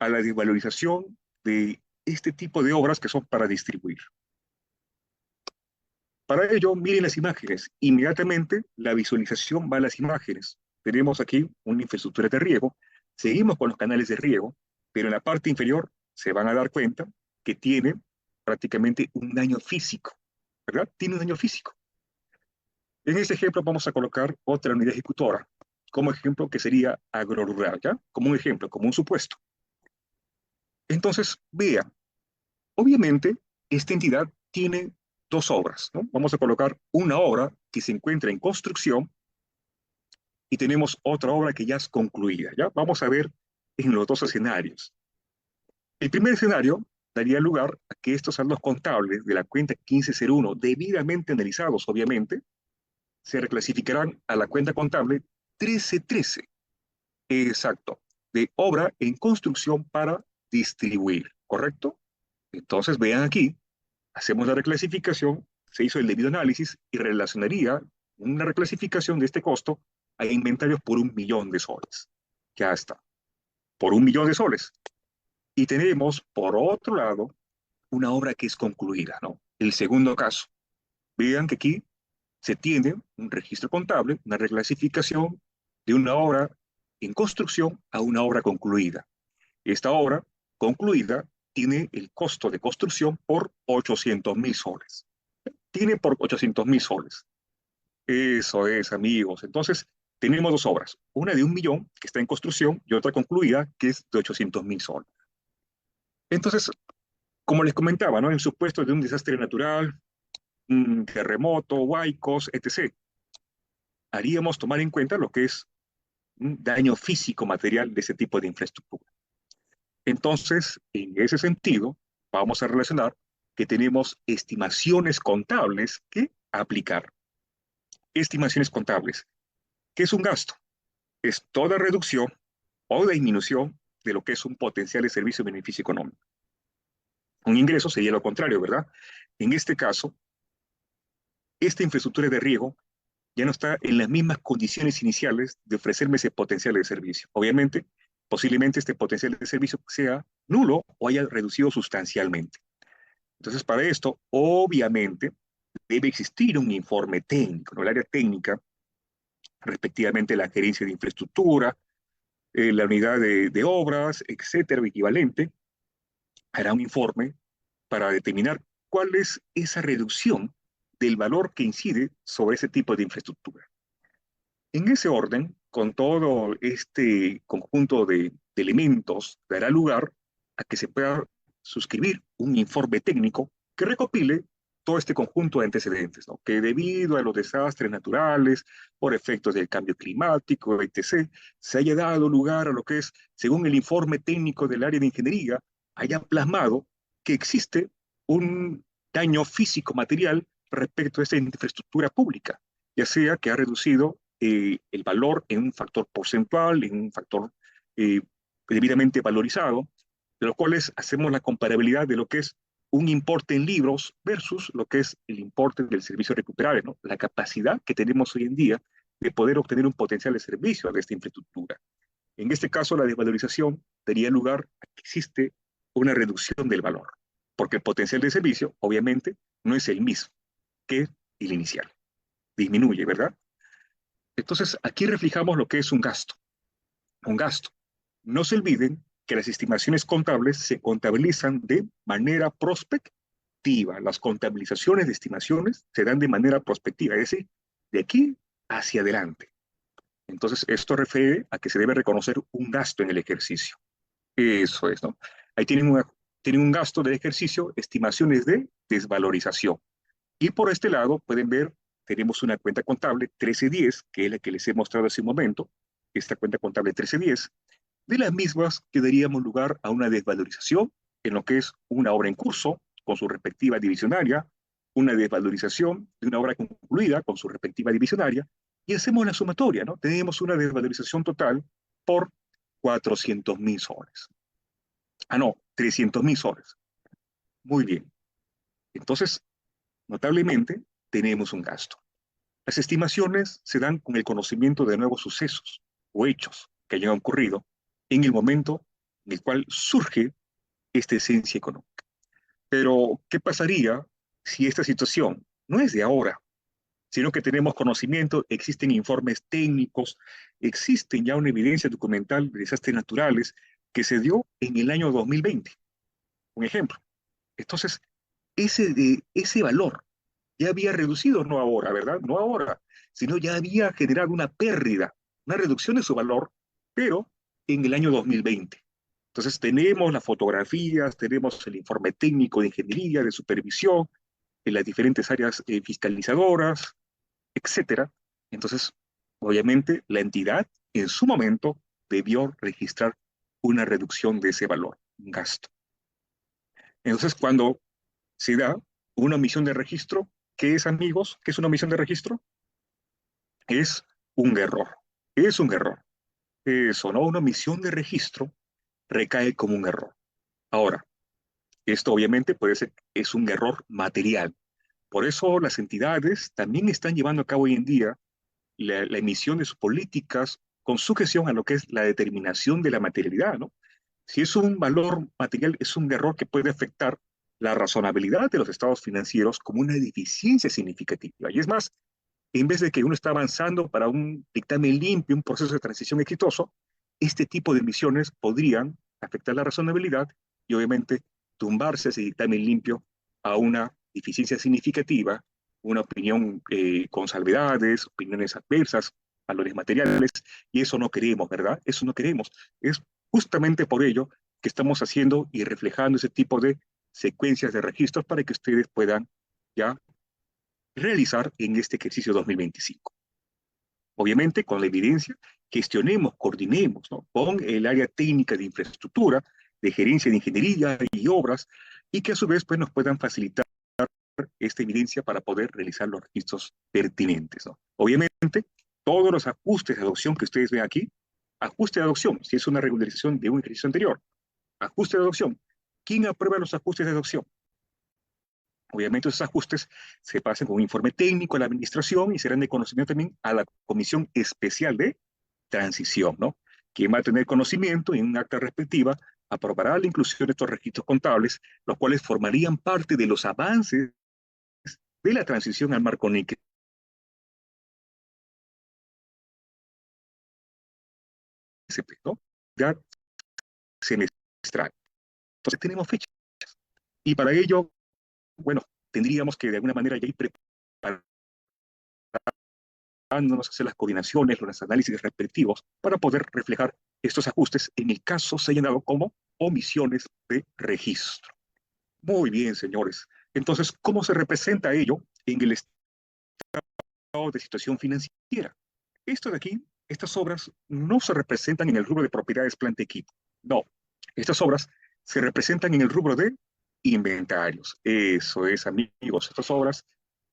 a la desvalorización de este tipo de obras que son para distribuir. Para ello, miren las imágenes. Inmediatamente la visualización va a las imágenes. Tenemos aquí una infraestructura de riego. Seguimos con los canales de riego, pero en la parte inferior se van a dar cuenta que tiene prácticamente un daño físico, ¿verdad? Tiene un daño físico. En este ejemplo vamos a colocar otra unidad ejecutora, como ejemplo que sería agrorural, ¿ya? Como un ejemplo, como un supuesto. Entonces, vean, obviamente, esta entidad tiene dos obras, ¿no? Vamos a colocar una obra que se encuentra en construcción y tenemos otra obra que ya es concluida, ¿ya? Vamos a ver en los dos escenarios. El primer escenario daría lugar a que estos saldos contables de la cuenta 1501, debidamente analizados, obviamente, se reclasificarán a la cuenta contable 1313, exacto, de obra en construcción para distribuir, ¿correcto? Entonces, vean aquí, hacemos la reclasificación, se hizo el debido análisis y relacionaría una reclasificación de este costo a inventarios por 1.000.000 de soles. Ya está, por 1.000.000 de soles. Y tenemos, por otro lado, una obra que es concluida, ¿no? El segundo caso. Vean que aquí se tiene un registro contable, una reclasificación de una obra en construcción a una obra concluida. Esta obra concluida tiene el costo de construcción por 800.000 soles. Tiene por 800.000 soles. Eso es, amigos. Entonces, tenemos dos obras. Una de 1.000.000, que está en construcción, y otra concluida, que es de 800.000 soles. Entonces, como les comentaba, ¿no? En supuesto de un desastre natural, un terremoto, huaicos, etc., haríamos tomar en cuenta lo que es un daño físico material de ese tipo de infraestructura. Entonces, en ese sentido, vamos a relacionar que tenemos estimaciones contables que aplicar. Estimaciones contables. ¿Qué es un gasto? Es toda reducción o disminución de lo que es un potencial de servicio o beneficio económico. Un ingreso sería lo contrario, ¿verdad? En este caso, esta infraestructura de riego ya no está en las mismas condiciones iniciales de ofrecerme ese potencial de servicio. Obviamente, posiblemente este potencial de servicio sea nulo o haya reducido sustancialmente. Entonces, para esto, obviamente, debe existir un informe técnico, ¿no? El área técnica, respectivamente la gerencia de infraestructura, la unidad de obras, etcétera, o equivalente, hará un informe para determinar cuál es esa reducción del valor que incide sobre ese tipo de infraestructura. En ese orden, con todo este conjunto de elementos, dará lugar a que se pueda suscribir un informe técnico que recopile todo este conjunto de antecedentes, ¿no? Que debido a los desastres naturales, por efectos del cambio climático, etc., se haya dado lugar a lo que es, según el informe técnico del área de ingeniería, haya plasmado que existe un daño físico material respecto a esta infraestructura pública, ya sea que ha reducido el valor en un factor porcentual, en un factor eh, debidamente valorizado, de los cuales hacemos la comparabilidad de lo que es un importe en libros versus lo que es el importe del servicio recuperable, ¿no? La capacidad que tenemos hoy en día de poder obtener un potencial de servicio de esta infraestructura. En este caso, la desvalorización daría lugar a que existe una reducción del valor, porque el potencial de servicio, obviamente, no es el mismo que el inicial. Disminuye, ¿verdad? Entonces, aquí reflejamos lo que es un gasto. Un gasto. No se olviden que las estimaciones contables se contabilizan de manera prospectiva. Las contabilizaciones de estimaciones se dan de manera prospectiva, es decir, de aquí hacia adelante. Entonces, esto refiere a que se debe reconocer un gasto en el ejercicio. Eso es, ¿no? Ahí tienen un gasto del ejercicio, estimaciones de desvalorización. Y por este lado, pueden ver, tenemos una cuenta contable 1310, que es la que les he mostrado hace un momento, esta cuenta contable 1310, de las mismas que daríamos lugar a una desvalorización en lo que es una obra en curso, con su respectiva divisionaria, una desvalorización de una obra concluida con su respectiva divisionaria, y hacemos la sumatoria, ¿no? Tenemos una desvalorización total por 400.000 soles. Ah, no, 300.000 soles. Muy bien. Entonces, notablemente, tenemos un gasto. Las estimaciones se dan con el conocimiento de nuevos sucesos o hechos que hayan ocurrido en el momento en el cual surge esta esencia económica. Pero, ¿qué pasaría si esta situación no es de ahora, sino que tenemos conocimiento, existen informes técnicos, existen ya una evidencia documental de desastres naturales que se dio en el año 2020? Un ejemplo. Entonces, ese valor ya había reducido, no ahora, ¿verdad? No ahora, sino ya había generado una pérdida, una reducción de su valor, pero en el año 2020. Entonces tenemos las fotografías, tenemos el informe técnico de ingeniería, de supervisión, en las diferentes áreas fiscalizadoras, etcétera. Entonces, obviamente, la entidad en su momento debió registrar una reducción de ese valor, un gasto. Entonces, cuando se da una omisión de registro, ¿qué es, amigos? ¿Qué es una omisión de registro? Es un error. Es un error. Eso, ¿no? Una omisión de registro recae como un error. Ahora, esto obviamente puede ser, es un error material. Por eso las entidades también están llevando a cabo hoy en día la emisión de sus políticas con sujeción a lo que es la determinación de la materialidad, ¿no? Si es un valor material, es un error que puede afectar la razonabilidad de los estados financieros como una deficiencia significativa. Y es más, en vez de que uno está avanzando para un dictamen limpio, un proceso de transición exitoso, este tipo de emisiones podrían afectar la razonabilidad y obviamente tumbarse ese dictamen limpio a una deficiencia significativa, una opinión con salvedades, opiniones adversas, valores materiales, y eso no queremos, ¿verdad? Eso no queremos. Es justamente por ello que estamos haciendo y reflejando ese tipo de secuencias de registros para que ustedes puedan ya realizar en este ejercicio 2025. Obviamente, con la evidencia, gestionemos, coordinemos, ¿no? Con el área técnica de infraestructura, de gerencia de ingeniería y obras, y que a su vez pues, nos puedan facilitar esta evidencia para poder realizar los registros pertinentes, ¿no? Obviamente, todos los ajustes de adopción que ustedes ven aquí, ajuste de adopción, si es una regularización de un ejercicio anterior, ajuste de adopción. ¿Quién aprueba los ajustes de adopción? Obviamente esos ajustes se pasan con un informe técnico a la administración y serán de conocimiento también a la Comisión Especial de Transición, ¿no? Quien va a tener conocimiento en un acta respectiva aprobará la inclusión de estos registros contables, los cuales formarían parte de los avances de la transición al marco NIC, ¿no? Ya semestral. Entonces tenemos fechas. Y para ello, bueno, tendríamos que de alguna manera ya ir preparándonos, hacer las coordinaciones, los análisis respectivos para poder reflejar estos ajustes en el caso se hayan dado como omisiones de registro. Muy bien, señores. Entonces, ¿cómo se representa ello en el estado de situación financiera? Esto de aquí, estas obras no se representan en el rubro de propiedades, planta y equipo. No, estas obras se representan en el rubro de inventarios. Eso es, amigos, estas obras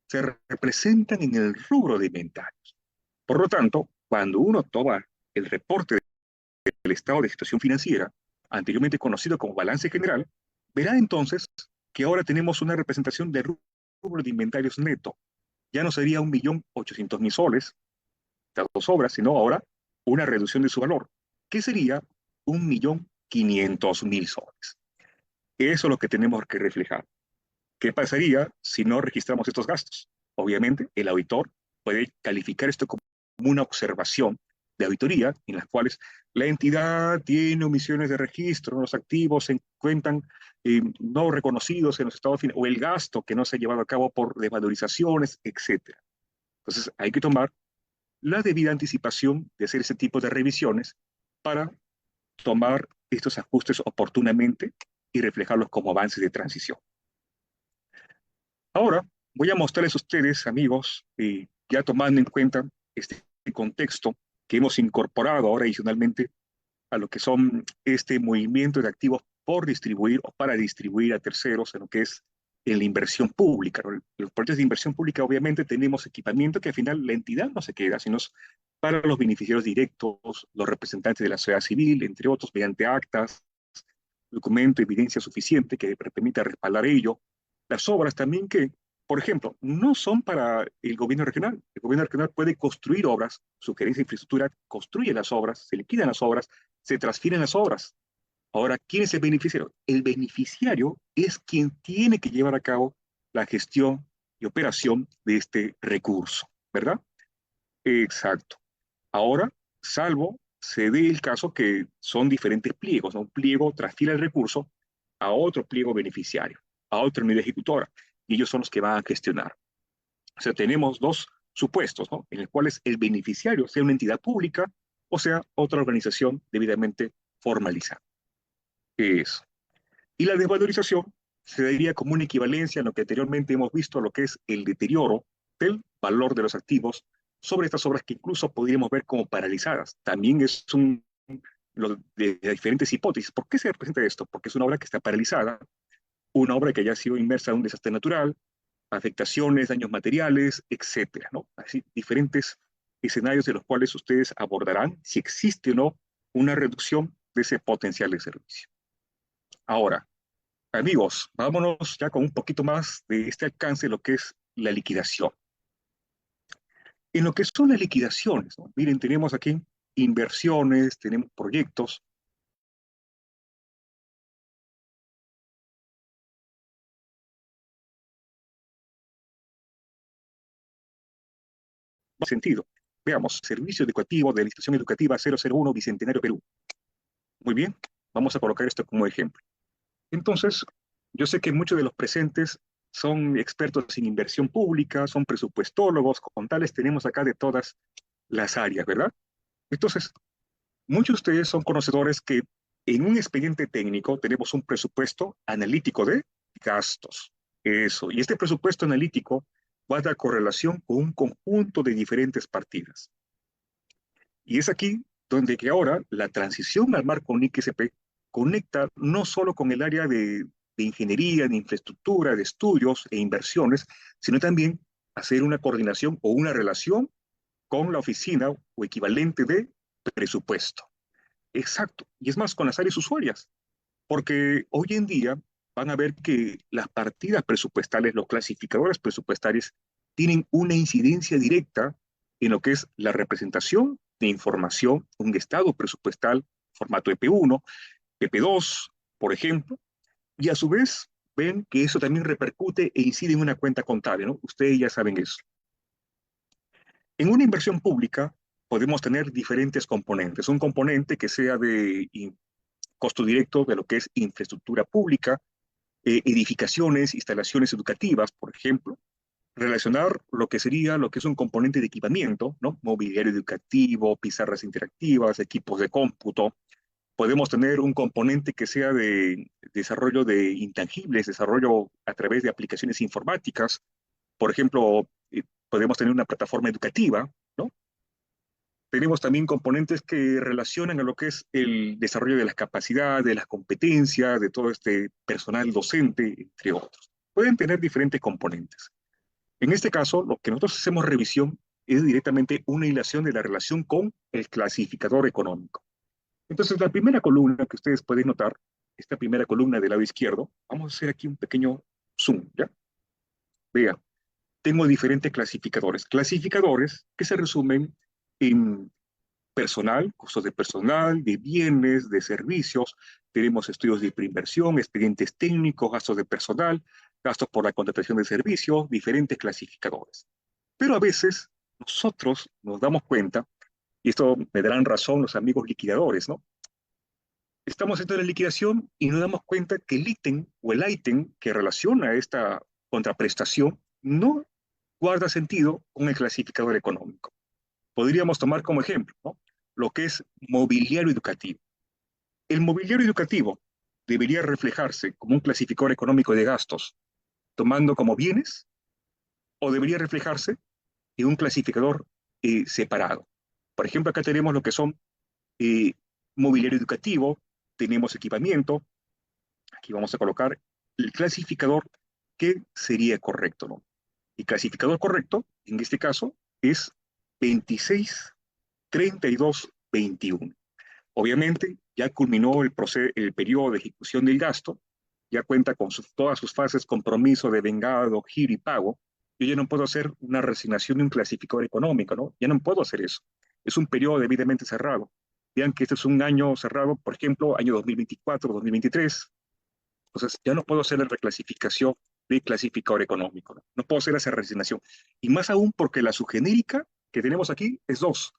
se representan en el rubro de inventarios. Por lo tanto, cuando uno toma el reporte del estado de situación financiera, anteriormente conocido como balance general, verá entonces que ahora tenemos una representación de rubro de inventarios neto. Ya no sería 1.800.000 soles, estas dos obras, sino ahora una reducción de su valor, que sería 1.500.000 soles. Eso es lo que tenemos que reflejar. ¿Qué pasaría si no registramos estos gastos? Obviamente, el auditor puede calificar esto como una observación de auditoría en las cuales la entidad tiene omisiones de registro, los activos se encuentran no reconocidos en los estados o el gasto que no se ha llevado a cabo por desvalorizaciones, etc. Entonces, hay que tomar la debida anticipación de hacer ese tipo de revisiones para tomar estos ajustes oportunamente y reflejarlos como avances de transición. Ahora voy a mostrarles a ustedes, amigos, ya tomando en cuenta este contexto que hemos incorporado ahora adicionalmente a lo que son este movimiento de activos por distribuir o para distribuir a terceros en lo que es en la inversión pública, ¿no? Los proyectos de inversión pública obviamente tenemos equipamiento que al final la entidad no se queda, sino para los beneficiarios directos, los representantes de la sociedad civil, entre otros, mediante actas, documento, evidencia suficiente que permita respaldar ello. Las obras también que, por ejemplo, no son para el gobierno regional. El gobierno regional puede construir obras, sugerencia de infraestructura, construye las obras, se liquidan las obras, se transfieren las obras. Ahora, ¿quién es el beneficiario? El beneficiario es quien tiene que llevar a cabo la gestión y operación de este recurso, ¿verdad? Exacto. Ahora, salvo se dé el caso que son diferentes pliegos, ¿no? Un pliego transfiere el recurso a otro pliego beneficiario, a otra unidad ejecutora, y ellos son los que van a gestionar. O sea, tenemos dos supuestos, ¿no? En los cuales el beneficiario sea una entidad pública o sea otra organización debidamente formalizada. Eso. Y la desvalorización se daría como una equivalencia en lo que anteriormente hemos visto, lo que es el deterioro del valor de los activos sobre estas obras que incluso podríamos ver como paralizadas. También es de diferentes hipótesis. ¿Por qué se representa esto? Porque es una obra que está paralizada, una obra que ya ha sido inmersa en un desastre natural, afectaciones, daños materiales, etcétera, ¿no? Así, diferentes escenarios de los cuales ustedes abordarán si existe o no una reducción de ese potencial de servicio. Ahora, amigos, vámonos ya con un poquito más de este alcance de lo que es la liquidación. En lo que son las liquidaciones, ¿no? Miren, tenemos aquí inversiones, tenemos proyectos, sentido. Veamos, Servicio Educativo de la Institución Educativa 001 Bicentenario Perú. Muy bien, vamos a colocar esto como ejemplo. Entonces, yo sé que muchos de los presentes son expertos en inversión pública, son presupuestólogos, contables, tenemos acá de todas las áreas, ¿verdad? Entonces, muchos de ustedes son conocedores que en un expediente técnico tenemos un presupuesto analítico de gastos. Eso. Y este presupuesto analítico guarda correlación con un conjunto de diferentes partidas. Y es aquí donde que ahora la transición al marco NIC-SP conecta no solo con el área de ingeniería, de infraestructura, de estudios e inversiones, sino también hacer una coordinación o una relación con la oficina o equivalente de presupuesto. Exacto. Y es más, con las áreas usuarias, porque hoy en día van a ver que las partidas presupuestales, los clasificadores presupuestales, tienen una incidencia directa en lo que es la representación de información, un estado presupuestal, formato EP1, EP2, por ejemplo, y a su vez ven que eso también repercute e incide en una cuenta contable, ¿no? Ustedes ya saben eso. En una inversión pública podemos tener diferentes componentes. Un componente que sea de costo directo de lo que es infraestructura pública, edificaciones, instalaciones educativas, por ejemplo, relacionar lo que sería lo que es un componente de equipamiento, ¿no? Mobiliario educativo, pizarras interactivas, equipos de cómputo. Podemos tener un componente que sea de desarrollo de intangibles, desarrollo a través de aplicaciones informáticas. Por ejemplo, podemos tener una plataforma educativa, ¿no? Tenemos también componentes que relacionan a lo que es el desarrollo de las capacidades, de las competencias, de todo este personal docente, entre otros. Pueden tener diferentes componentes. En este caso, lo que nosotros hacemos revisión es directamente una hilación de la relación con el clasificador económico. Entonces, la primera columna que ustedes pueden notar, esta primera columna del lado izquierdo, vamos a hacer aquí un pequeño zoom, ¿ya? Vean, tengo diferentes clasificadores. Clasificadores que se resumen en personal, costos de personal, de bienes, de servicios. Tenemos estudios de preinversión, expedientes técnicos, gastos de personal, gastos por la contratación de servicios, diferentes clasificadores. Pero a veces nosotros nos damos cuenta, y esto me darán razón los amigos liquidadores, ¿no? Estamos haciendo la liquidación y nos damos cuenta que el ítem o el ítem que relaciona esta contraprestación no guarda sentido con el clasificador económico. Podríamos tomar como ejemplo, ¿no? Lo que es mobiliario educativo. El mobiliario educativo debería reflejarse como un clasificador económico de gastos, tomando como bienes, o debería reflejarse en un clasificador separado. Por ejemplo, acá tenemos lo que son eh, mobiliario educativo, tenemos equipamiento, aquí vamos a colocar el clasificador que sería correcto, ¿no? El clasificador correcto, en este caso, es 26, 32, 21. Obviamente, ya culminó el periodo de ejecución del gasto, ya cuenta con todas sus fases, compromiso, devengado, giro y pago. Yo ya no puedo hacer una resignación de un clasificador económico, ¿no? Ya no puedo hacer eso. Es un periodo debidamente cerrado. Vean que este es un año cerrado, por ejemplo, año 2024, 2023. Entonces, ya no puedo hacer la reclasificación de clasificador económico, ¿no? No puedo hacer esa resignación. Y más aún porque la subgenérica que tenemos aquí es 2.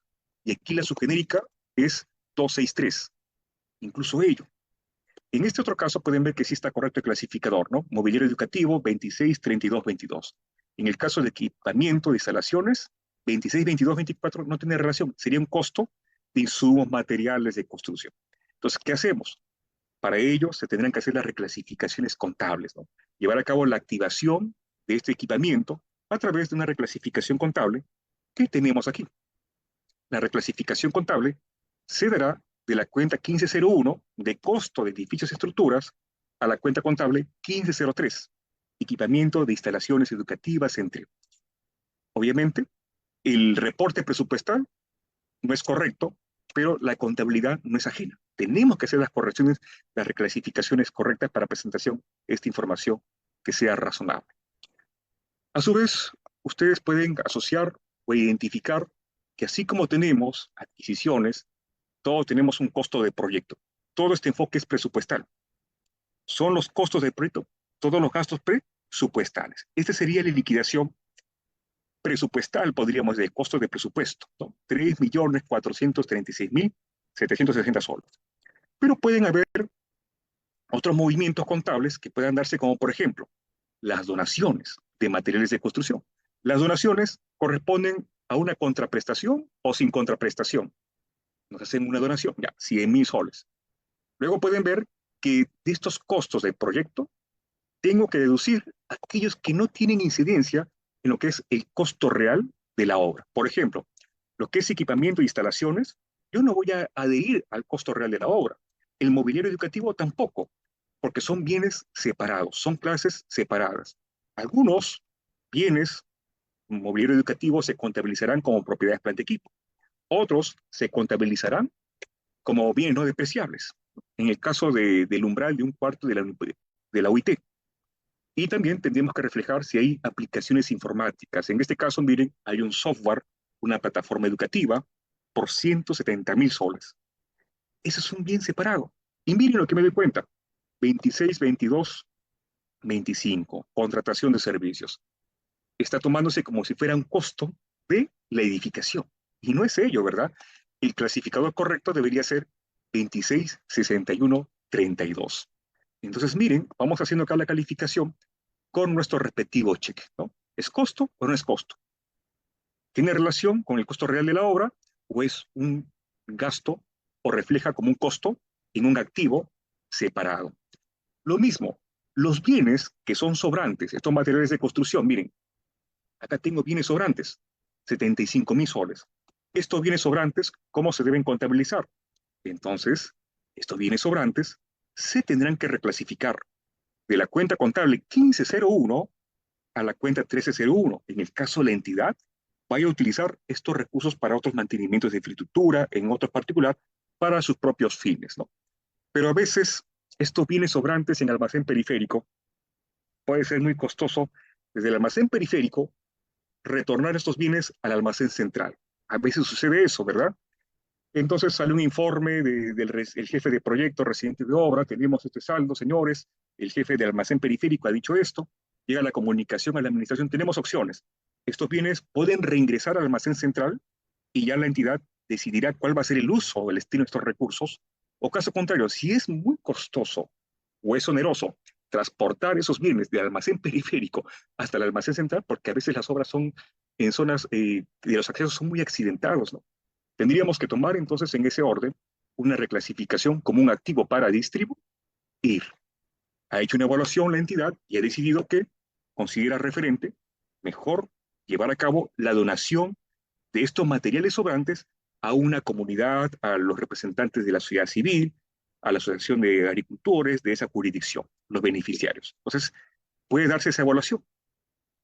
Y aquí la subgenérica es 263, incluso ello. En este otro caso pueden ver que sí está correcto el clasificador, ¿no? Mobiliario educativo 26, 32, 22. En el caso de equipamiento de instalaciones, 26, 22, 24 no tiene relación. Sería un costo de insumos materiales de construcción. Entonces, ¿qué hacemos? Para ello se tendrán que hacer las reclasificaciones contables, ¿no? Llevar a cabo la activación de este equipamiento a través de una reclasificación contable que tenemos aquí. La reclasificación contable se dará de la cuenta 1501 de costo de edificios y estructuras a la cuenta contable 1503, equipamiento de instalaciones educativas, entre otros. Obviamente, el reporte presupuestal no es correcto, pero la contabilidad no es ajena. Tenemos que hacer las correcciones, las reclasificaciones correctas para presentación de esta información que sea razonable. A su vez, ustedes pueden asociar o identificar que así como tenemos adquisiciones, todos tenemos un costo de proyecto. Todo este enfoque es presupuestal. Son los costos de proyecto, todos los gastos presupuestales. Esta sería la liquidación presupuestal, podríamos decir, costos de presupuesto, ¿no? 3.436.760 soles. Pero pueden haber otros movimientos contables que puedan darse, como por ejemplo, las donaciones de materiales de construcción. Las donaciones corresponden a una contraprestación o sin contraprestación. Nos hacen una donación, ya, 100.000 soles. Luego pueden ver que de estos costos del proyecto tengo que deducir aquellos que no tienen incidencia en lo que es el costo real de la obra. Por ejemplo, lo que es equipamiento e instalaciones, yo no voy a adherir al costo real de la obra. El mobiliario educativo tampoco, porque son bienes separados, son clases separadas. Algunos bienes, mobiliario educativo, se contabilizarán como propiedades planta equipo. Otros se contabilizarán como bienes no despreciables. En el caso del umbral de un cuarto de la UIT. Y también tendremos que reflejar si hay aplicaciones informáticas. En este caso, miren, hay un software, una plataforma educativa, por 170.000 soles. Ese es un bien separado. Y miren lo que me doy cuenta. 26, 22, 25, contratación de servicios. Está tomándose como si fuera un costo de la edificación. Y no es ello, ¿verdad? El clasificador correcto debería ser 26, 61, 32. Entonces, miren, vamos haciendo acá la calificación con nuestro respectivo cheque, ¿no? ¿Es costo o no es costo? ¿Tiene relación con el costo real de la obra o es un gasto o refleja como un costo en un activo separado? Lo mismo, los bienes que son sobrantes, estos materiales de construcción, miren, acá tengo bienes sobrantes, 75.000 soles. Estos bienes sobrantes, ¿cómo se deben contabilizar? Entonces, estos bienes sobrantes se tendrán que reclasificar de la cuenta contable 1501 a la cuenta 1301. En el caso de la entidad, vaya a utilizar estos recursos para otros mantenimientos de infraestructura, en otro particular, para sus propios fines, ¿no? Pero a veces, estos bienes sobrantes en almacén periférico puede ser muy costoso desde el almacén periférico retornar estos bienes al almacén central. A veces sucede eso, ¿verdad? Entonces sale un informe del jefe de proyecto residente de obra, tenemos este saldo, señores, el jefe de almacén periférico ha dicho esto, llega la comunicación a la administración, tenemos opciones. Estos bienes pueden reingresar al almacén central y ya la entidad decidirá cuál va a ser el uso o el destino de estos recursos, o caso contrario, si es muy costoso o es oneroso transportar esos bienes del almacén periférico hasta el almacén central, porque a veces las obras son en zonas de los accesos son muy accidentados, ¿no? Tendríamos que tomar entonces en ese orden una reclasificación como un activo para distribuir. Ha hecho una evaluación la entidad y ha decidido que considera referente mejor llevar a cabo la donación de estos materiales sobrantes a una comunidad, a los representantes de la sociedad civil, a la asociación de agricultores de esa jurisdicción, los beneficiarios. Entonces, puede darse esa evaluación.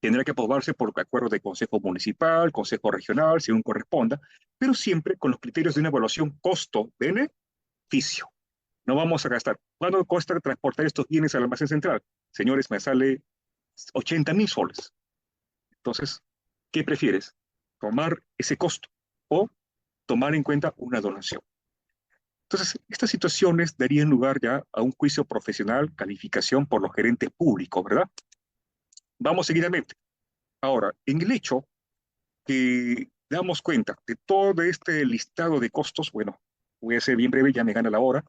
Tendrá que aprobarse por acuerdo de consejo municipal, consejo regional, según corresponda, pero siempre con los criterios de una evaluación costo-beneficio. No vamos a gastar. ¿Cuánto cuesta transportar estos bienes al almacén central? Señores, me sale 80.000 soles. Entonces, ¿qué prefieres? ¿Tomar ese costo o tomar en cuenta una donación? Entonces, estas situaciones darían lugar ya a un juicio profesional, calificación por los gerentes públicos, ¿verdad? Vamos seguidamente. Ahora, en el hecho que damos cuenta de todo este listado de costos, bueno, voy a ser bien breve, ya me gana la hora,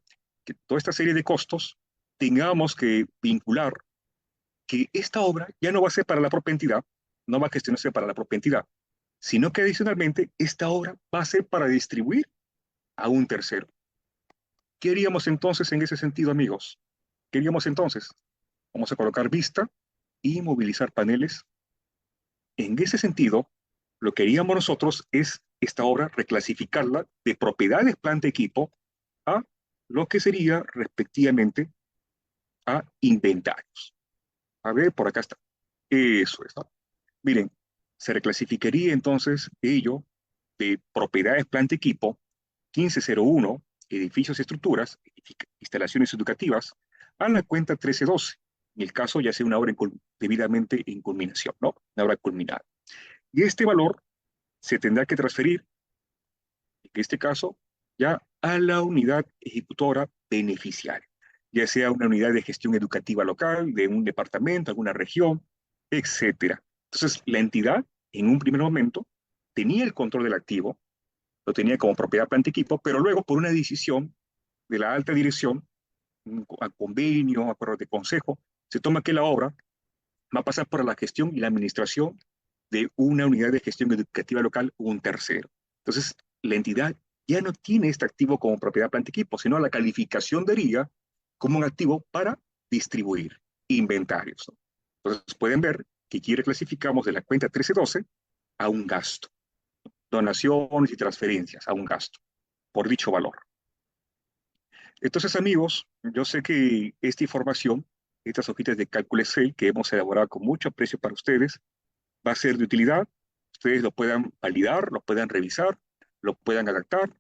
que toda esta serie de costos tengamos que vincular que esta obra ya no va a ser para la propia entidad, no va a gestionarse para la propia entidad, sino que adicionalmente esta obra va a ser para distribuir a un tercero. ¿Qué haríamos entonces en ese sentido, amigos? ¿Qué haríamos entonces? Vamos a colocar vista y movilizar paneles. En ese sentido, lo que haríamos nosotros es esta obra reclasificarla de propiedades planta equipo a lo que sería respectivamente a inventarios. A ver, por acá está. Eso es, ¿no? Miren, se reclasificaría entonces ello de propiedades planta equipo 1501, edificios y estructuras, instalaciones educativas, a la cuenta 1312. En el caso ya sea una obra debidamente en culminación, ¿no? Una obra culminada. Y este valor se tendrá que transferir, en este caso, ya a la unidad ejecutora beneficiaria, ya sea una unidad de gestión educativa local, de un departamento, alguna región, etcétera. Entonces, la entidad, en un primer momento, tenía el control del activo, lo tenía como propiedad planta equipo, pero luego, por una decisión de la alta dirección, a convenio, acuerdo de consejo, se toma que la obra va a pasar por la gestión y la administración de una unidad de gestión educativa local o un tercero. Entonces, la entidad ya no tiene este activo como propiedad planta equipo, sino la calificación daría como un activo para distribuir inventarios, ¿no? Entonces, pueden ver que aquí reclasificamos de la cuenta 1312 a un gasto, donaciones y transferencias a un gasto por dicho valor. Entonces, amigos, yo sé que esta información, estas hojitas de cálculo Excel que hemos elaborado con mucho aprecio para ustedes, va a ser de utilidad. Ustedes lo puedan validar, lo puedan revisar, lo puedan adaptar,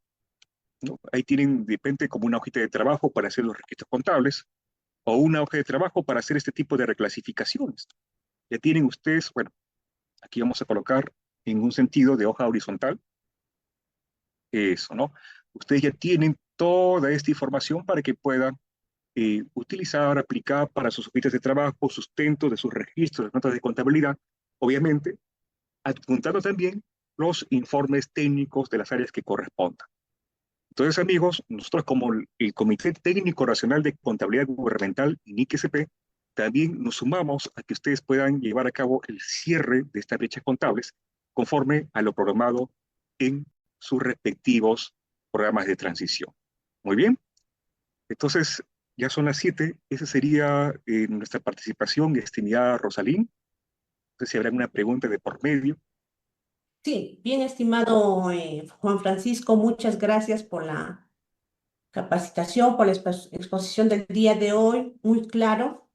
¿no? Ahí tienen, depende, como una hojita de trabajo para hacer los registros contables o una hoja de trabajo para hacer este tipo de reclasificaciones. Ya tienen ustedes, bueno, aquí vamos a colocar en un sentido de hoja horizontal, eso, ¿no? Ustedes ya tienen toda esta información para que puedan utilizar, aplicar para sus hojitas de trabajo, sustento de sus registros, de notas de contabilidad, obviamente, adjuntando también los informes técnicos de las áreas que correspondan. Entonces, amigos, nosotros como el Comité Técnico Nacional de Contabilidad Gubernamental, INIC-SP, también nos sumamos a que ustedes puedan llevar a cabo el cierre de estas brechas contables conforme a lo programado en sus respectivos programas de transición. Muy bien, entonces ya son las 7. Esa sería nuestra participación, estimada Rosalín. No sé si habrá alguna pregunta de por medio. Sí, bien estimado Juan Francisco, muchas gracias por la capacitación, por la exposición del día de hoy, muy claro.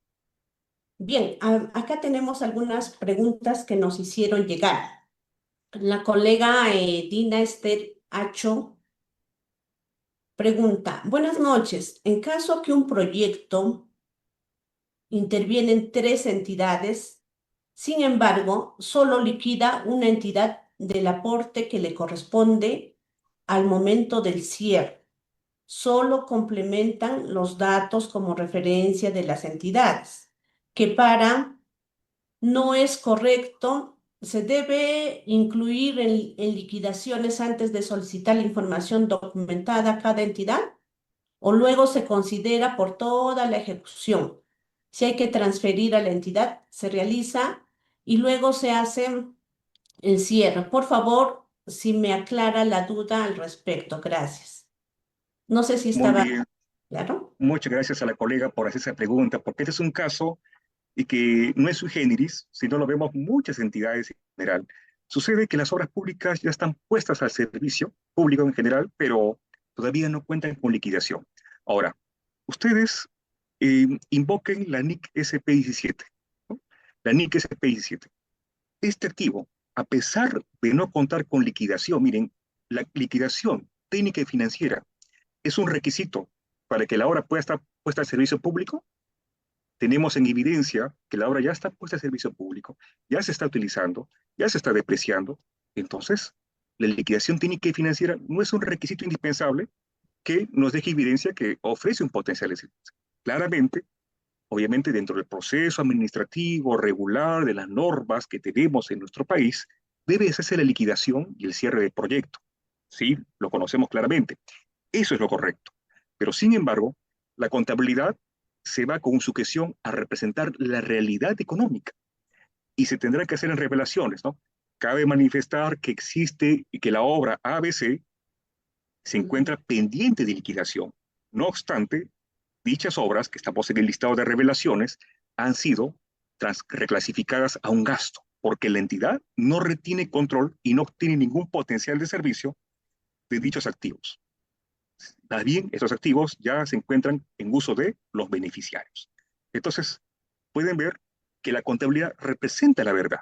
Bien, acá tenemos algunas preguntas que nos hicieron llegar. La colega Dina Esther Acho pregunta, buenas noches, en caso que un proyecto intervienen tres entidades, sin embargo, solo liquida una entidad del aporte que le corresponde al momento del cierre. Solo complementan los datos como referencia de las entidades, que para no es correcto. Se debe incluir en liquidaciones antes de solicitar la información documentada a cada entidad o luego se considera por toda la ejecución. Si hay que transferir a la entidad, se realiza y luego se hace el cierre. Por favor, si me aclara la duda al respecto. Gracias. No sé si Muy estaba bien, claro. muchas gracias a la colega por hacer esa pregunta, porque este es un caso y que no es sui generis, sino lo vemos muchas entidades en general. Sucede que las obras públicas ya están puestas al servicio público en general, pero todavía no cuentan con liquidación. Ahora, ustedes invoquen la NIC SP17, ¿no? La NIC SP17. Este activo, a pesar de no contar con liquidación, miren, la liquidación técnica y financiera es un requisito para que la obra pueda estar puesta al servicio público. Tenemos en evidencia que la obra ya está puesta a servicio público, ya se está utilizando, ya se está depreciando. Entonces, la liquidación técnica y financiera no es un requisito indispensable que nos deje evidencia que ofrece un potencial de servicio. Claramente, obviamente dentro del proceso administrativo regular, de las normas que tenemos en nuestro país, debe hacerse la liquidación y el cierre del proyecto. Sí, lo conocemos claramente. Eso es lo correcto. Pero sin embargo, la contabilidad se va con sujeción a representar la realidad económica y se tendrá que hacer en revelaciones, ¿no? Cabe manifestar que existe y que la obra ABC se encuentra pendiente de liquidación. No obstante, dichas obras, que estamos en el listado de revelaciones, han sido reclasificadas a un gasto, porque la entidad no retiene control y no obtiene ningún potencial de servicio de dichos activos. Más bien, esos activos ya se encuentran en uso de los beneficiarios. Entonces, pueden ver que la contabilidad representa la verdad.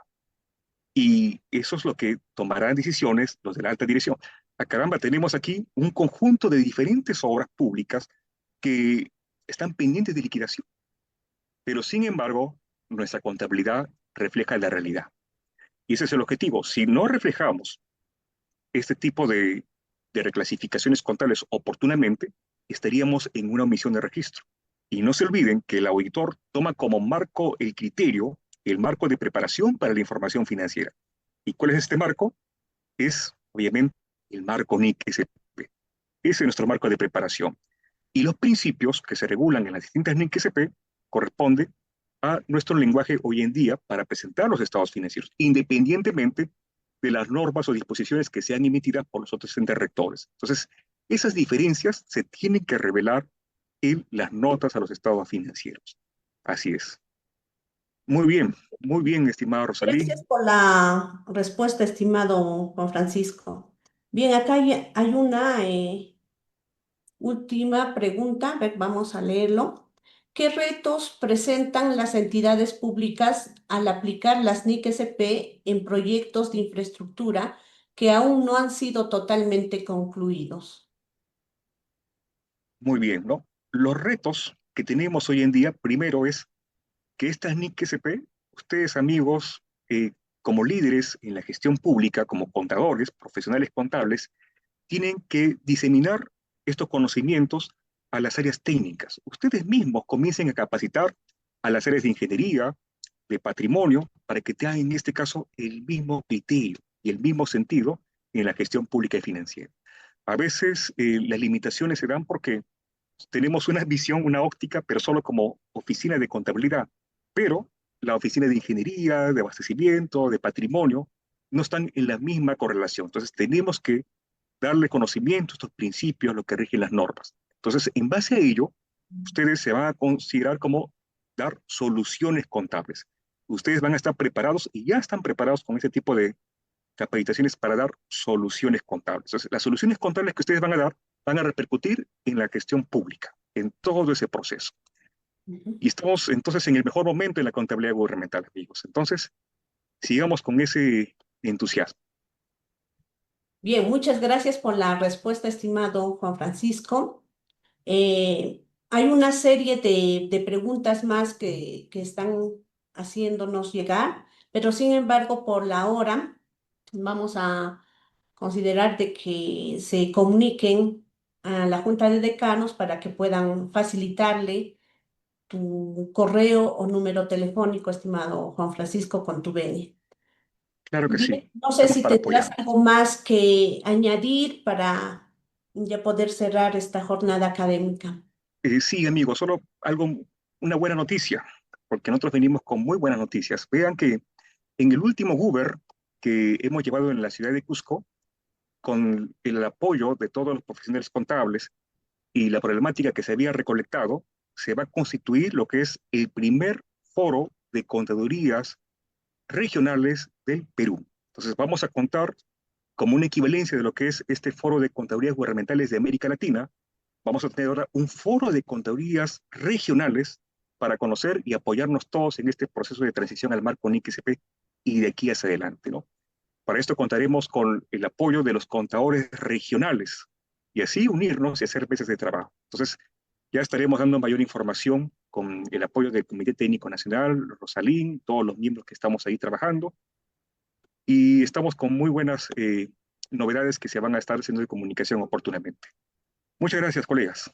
Y eso es lo que tomarán decisiones los de la alta dirección. A caramba, tenemos aquí un conjunto de diferentes obras públicas que están pendientes de liquidación. Pero sin embargo, nuestra contabilidad refleja la realidad. Y ese es el objetivo. Si no reflejamos este tipo de reclasificaciones contables oportunamente, estaríamos en una omisión de registro. Y no se olviden que el auditor toma como marco el criterio, el marco de preparación para la información financiera. ¿Y cuál es este marco? Es, obviamente, el marco NIC-SP. Ese es nuestro marco de preparación. Y los principios que se regulan en las distintas NIC-SP corresponden a nuestro lenguaje hoy en día para presentar los estados financieros, independientemente de las normas o disposiciones que sean emitidas por los otros entes rectores. Entonces, esas diferencias se tienen que revelar en las notas a los estados financieros. Así es. Muy bien, estimada Rosalí. Gracias por la respuesta, estimado Juan Francisco. Bien, acá hay una última pregunta. A ver, vamos a leerlo. ¿Qué retos presentan las entidades públicas al aplicar las NIC-SP en proyectos de infraestructura que aún no han sido totalmente concluidos? Muy bien, ¿no? Los retos que tenemos hoy en día, primero es que estas NIC-SP, ustedes amigos, como líderes en la gestión pública, como contadores, profesionales contables, tienen que diseminar estos conocimientos a las áreas técnicas. Ustedes mismos comiencen a capacitar a las áreas de ingeniería, de patrimonio, para que tengan en este caso el mismo criterio y el mismo sentido en la gestión pública y financiera. A veces las limitaciones se dan porque tenemos una visión, una óptica, pero solo como oficina de contabilidad, pero la oficina de ingeniería, de abastecimiento, de patrimonio, no están en la misma correlación. Entonces tenemos que darle conocimiento a estos principios, lo que rigen las normas. Entonces, en base a ello, ustedes se van a considerar como dar soluciones contables. Ustedes van a estar preparados y ya están preparados con este tipo de capacitaciones para dar soluciones contables. Entonces, las soluciones contables que ustedes van a dar van a repercutir en la gestión pública, en todo ese proceso. Ujú. Y estamos entonces en el mejor momento en la contabilidad gubernamental, amigos. Entonces, sigamos con ese entusiasmo. Bien, muchas gracias por la respuesta, estimado Juan Francisco. Hay una serie de preguntas más que están haciéndonos llegar, pero sin embargo, por la hora, vamos a considerar de que se comuniquen a la Junta de Decanos para que puedan facilitarle tu correo o número telefónico, estimado Juan Francisco, con tu venia. Claro que Bien, sí, no sé estamos si para tendrás apoyarnos. algo más que añadir para ya poder cerrar esta jornada académica. Sí, amigos, solo algo, una buena noticia, porque nosotros venimos con muy buenas noticias. Vean que en el último Uber que hemos llevado en la ciudad de Cusco, con el apoyo de todos los profesionales contables y la problemática que se había recolectado, se va a constituir lo que es el primer foro de contadurías regionales del Perú. Entonces vamos a contar como una equivalencia de lo que es este foro de contadurías gubernamentales de América Latina. Vamos a tener ahora un foro de contadurías regionales para conocer y apoyarnos todos en este proceso de transición al marco NIC-SP y de aquí hacia adelante, ¿no? Para esto contaremos con el apoyo de los contadores regionales y así unirnos y hacer mesas de trabajo. Entonces, ya estaremos dando mayor información con el apoyo del Comité Técnico Nacional, Rosalín, todos los miembros que estamos ahí trabajando y estamos con muy buenas novedades que se van a estar haciendo de comunicación oportunamente. Muchas gracias, colegas.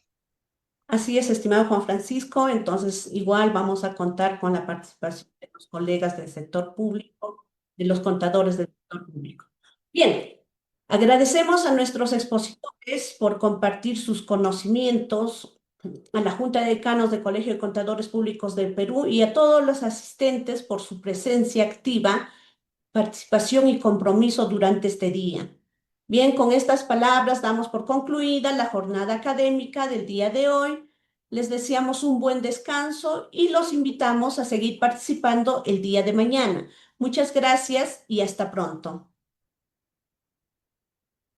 Así es, estimado Juan Francisco. Entonces, igual vamos a contar con la participación de los colegas del sector público, de los contadores del sector público. Bien, agradecemos a nuestros expositores por compartir sus conocimientos, a la Junta de Decanos del Colegio de Contadores Públicos del Perú y a todos los asistentes por su presencia activa, participación y compromiso durante este día. Bien, con estas palabras damos por concluida la jornada académica del día de hoy. Les deseamos un buen descanso y los invitamos a seguir participando el día de mañana. Muchas gracias y hasta pronto.